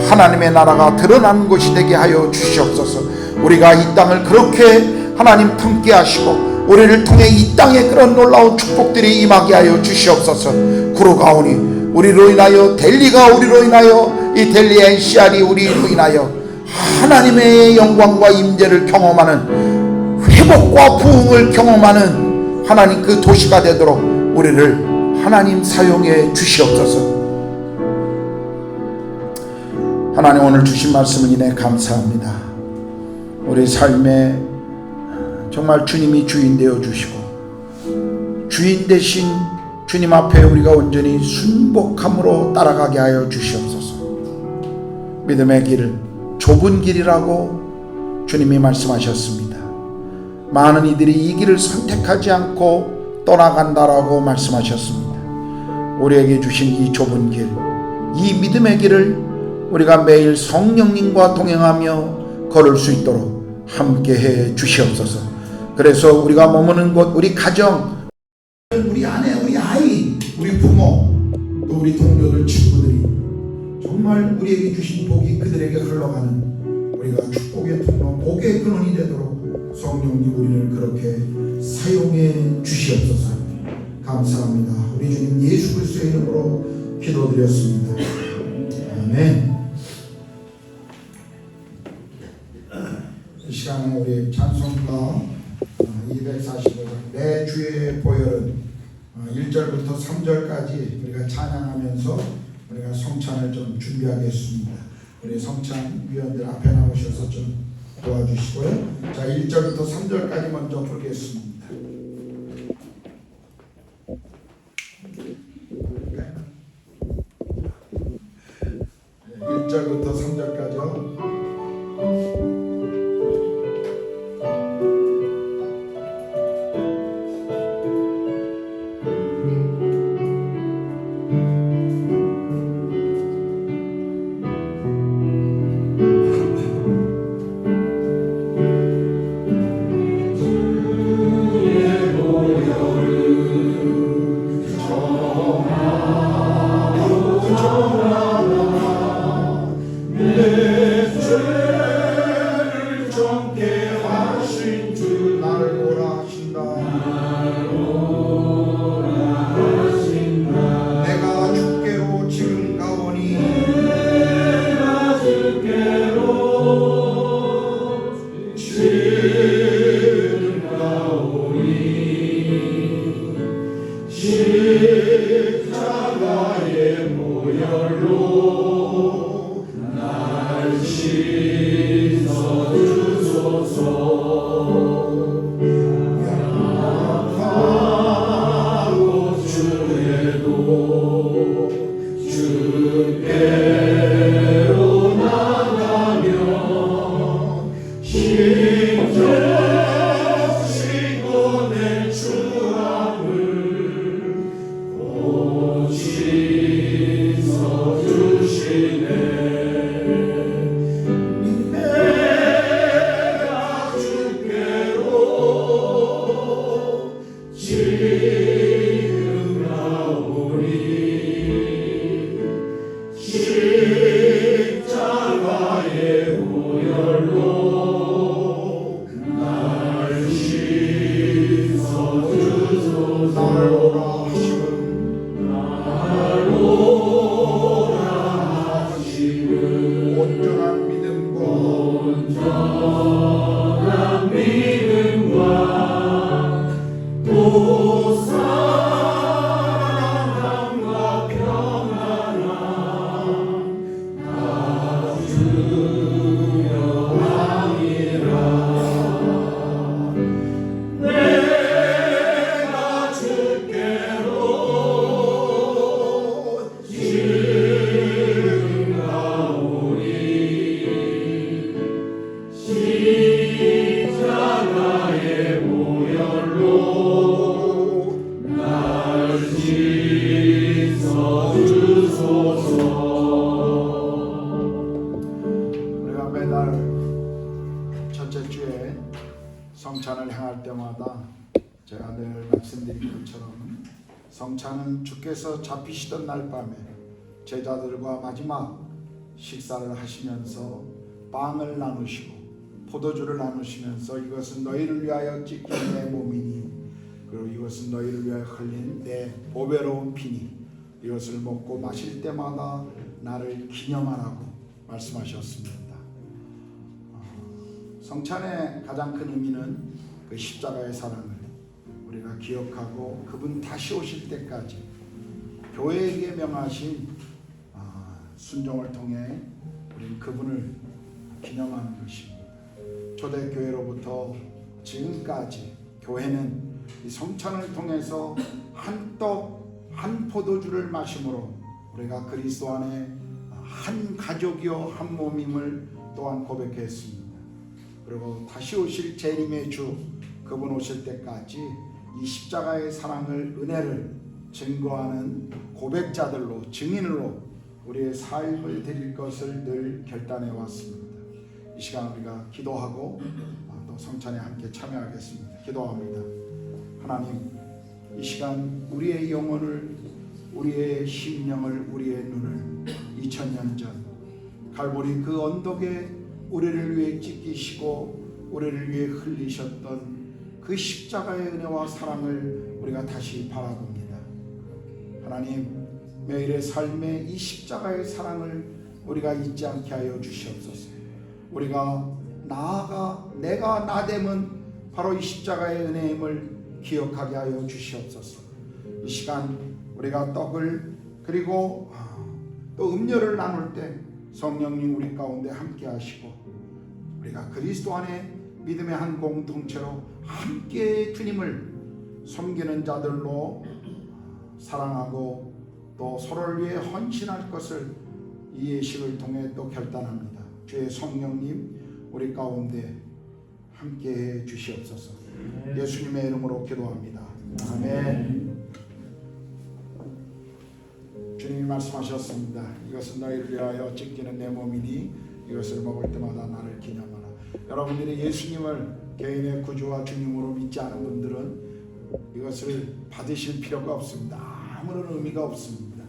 하나님의 나라가 드러나는 곳이 되게 하여 주시옵소서. 우리가 이 땅을 그렇게 하나님 품게 하시고 우리를 통해 이 땅에 그런 놀라운 축복들이 임하게 하여 주시옵소서. 구르가온이 우리로 인하여, 델리가 우리로 인하여, 이 델리 NCR이 우리로 인하여 하나님의 영광과 임재를 경험하는, 회복과 부흥을 경험하는 하나님 그 도시가 되도록 우리를 하나님 사용해 주시옵소서. 하나님 오늘 주신 말씀을 인해 감사합니다. 우리 삶에 정말 주님이 주인 되어 주시고 주인 대신 주님 앞에 우리가 온전히 순복함으로 따라가게 하여 주시옵소서. 믿음의 길, 좁은 길이라고 주님이 말씀하셨습니다. 많은 이들이 이 길을 선택하지 않고 떠나간다라고 말씀하셨습니다. 우리에게 주신 이 좁은 길, 이 믿음의 길을 우리가 매일 성령님과 동행하며 걸을 수 있도록 함께해 주시옵소서. 그래서 우리가 머무는 곳, 우리 가정, 우리 아내, 우리 아이, 우리 부모, 또 우리 동료들, 친구들이 정말 우리에게 주신 복이 그들에게 흘러가는 우리가 축복의 통로, 복의 근원이 되도록 성령님 우리를 그렇게 사용해 주시옵소서. 감사합니다. 우리 주님 예수 그리스도의 이름으로 기도드렸습니다. 아멘. 이 시간에 우리 찬송가 245장 내 주의 보혈은 1절부터 3절까지 우리가 찬양하면서 우리가 성찬을 좀 준비하겠습니다. 우리 성찬 위원들 앞에 나오셔서 좀 도와주시고요. 자, 1절부터 3절까지 먼저 부르겠습니다. 1절부터 3절까지요. 달 첫째 주에 성찬을 행할 때마다 제가 늘 말씀드린 것처럼 성찬은 주께서 잡히시던 날 밤에 제자들과 마지막 식사를 하시면서 빵을 나누시고 포도주를 나누시면서 이것은 너희를 위하여 찢긴 내 몸이니 그리고 이것은 너희를 위하여 흘린 내 보배로운 피니 이것을 먹고 마실 때마다 나를 기념하라고 말씀하셨습니다. 성찬의 가장 큰 의미는 그 십자가의 사랑을 우리가 기억하고 그분 다시 오실 때까지 교회에게 명하신 순종을 통해 우리는 그분을 기념하는 것입니다. 초대교회로부터 지금까지 교회는 이 성찬을 통해서 한 떡, 한 포도주를 마심으로 우리가 그리스도 안에 한 가족이요 한 몸임을 또한 고백했습니다. 그리고 다시 오실 재림의 주 그분 오실 때까지 이 십자가의 사랑을 은혜를 증거하는 고백자들로 증인으로 우리의 삶을 드릴 것을 늘 결단해 왔습니다. 이 시간 우리가 기도하고 또 성찬에 함께 참여하겠습니다. 기도합니다. 하나님, 이 시간 우리의 영혼을, 우리의 심령을, 우리의 눈을 2000년 전 갈보리 그 언덕에 우리를 위해 찢기시고 우리를 위해 흘리셨던 그 십자가의 은혜와 사랑을 우리가 다시 바라봅니다. 하나님, 매일의 삶에 이 십자가의 사랑을 우리가 잊지 않게 하여 주시옵소서. 우리가 나아가 내가 나됨은 바로 이 십자가의 은혜임을 기억하게 하여 주시옵소서. 이 시간 우리가 떡을 그리고 또 음료를 나눌 때 성령님 우리 가운데 함께 하시고 우리가 그리스도 안에 믿음의 한 공동체로 함께 주님을 섬기는 자들로 사랑하고 또 서로를 위해 헌신할 것을 이 예식을 통해 또 결단합니다. 주의 성령님 우리 가운데 함께해 주시옵소서. 예수님의 이름으로 기도합니다. 아멘. 주님이 말씀하셨습니다. 이것은 너희를 위하여 찢기는 내 몸이니 이것을 먹을 때마다 나를 기념하라. 여러분들이 예수님을 개인의 구주와 주님으로 믿지 않은 분들은 이것을 받으실 필요가 없습니다. 아무런 의미가 없습니다.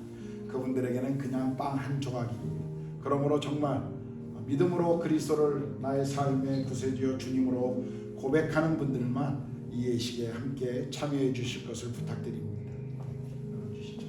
그분들에게는 그냥 빵 한 조각입니다. 그러므로 정말 믿음으로 그리스도를 나의 삶의 구세주여 주님으로 고백하는 분들만 이 예식에 함께 참여해 주실 것을 부탁드립니다. 주시죠.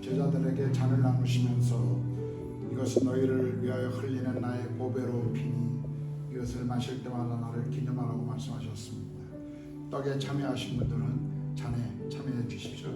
제자들에게 잔을 나누시면서 이것은 너희를 위하여 흘리는 나의 보배로운 피니 이것을 마실 때마다 나를 기념하라고 말씀하셨습니다. 떡에 참여하신 분들은 잔에 참여해 주십시오.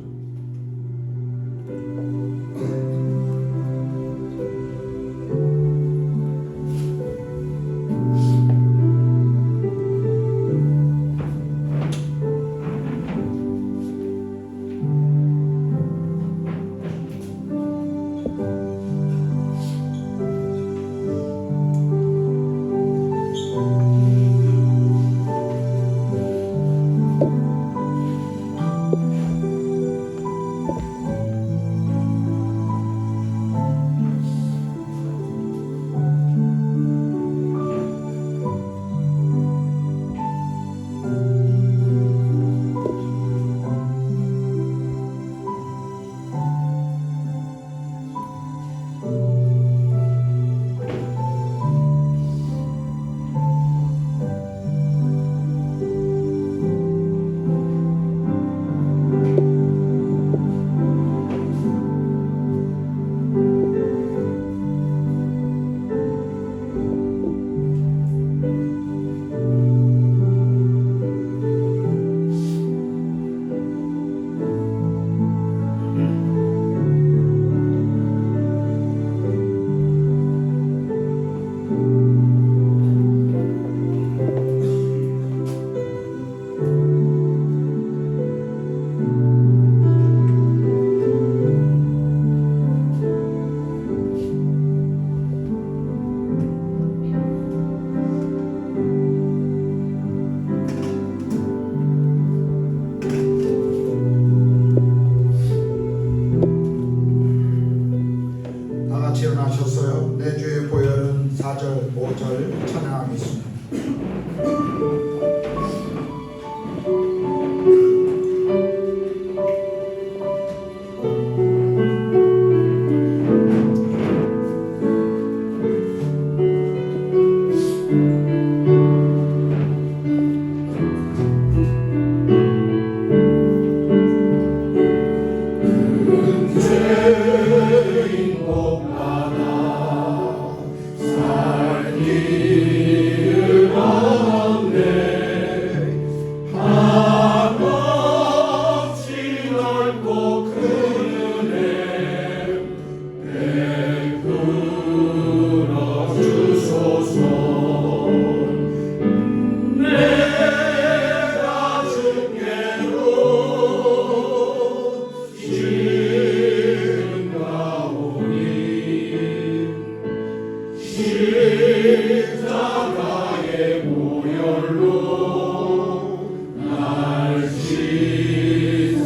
보혈로 날 씻어주소서.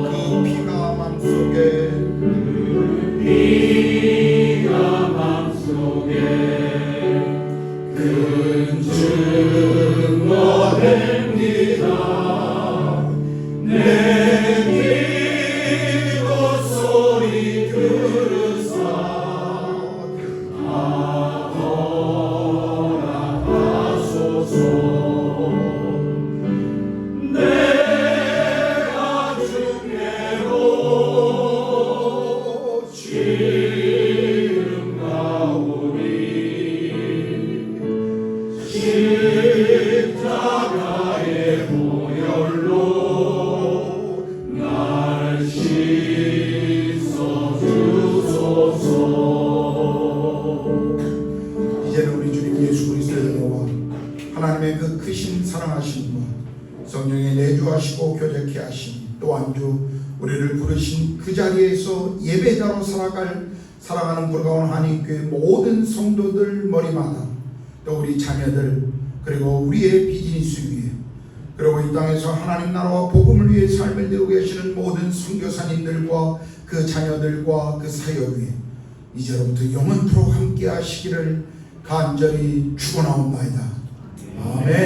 그 피가 맘속에 피가 맘속에 큰 증거됩니다. 내 기도 소리 들으사 허락하소서. 내가 주께로 지금 가오니 십자가의 보혈로 날 씻어주소서. 이제는 우리 주님 예수 그리스도의 은혜와 하나님의 그 크신 사랑하심과 성령의 내주하시고 교제케 하심 또한 주 우리를 부르신 그 자리에서 예배자로 살아가는 불가운 한인교회 모든 성도들 머리마다 또 우리 자녀들 그리고 우리의 비즈니스 위에 그리고 이 땅에서 하나님 나라와 복음을 위해 삶을 이루고 계시는 모든 선교사님들과 그 자녀들과 그 사역 위에 이제로부터 영원토록 함께 하시기를 간절히 축원하옵나이다. 아멘.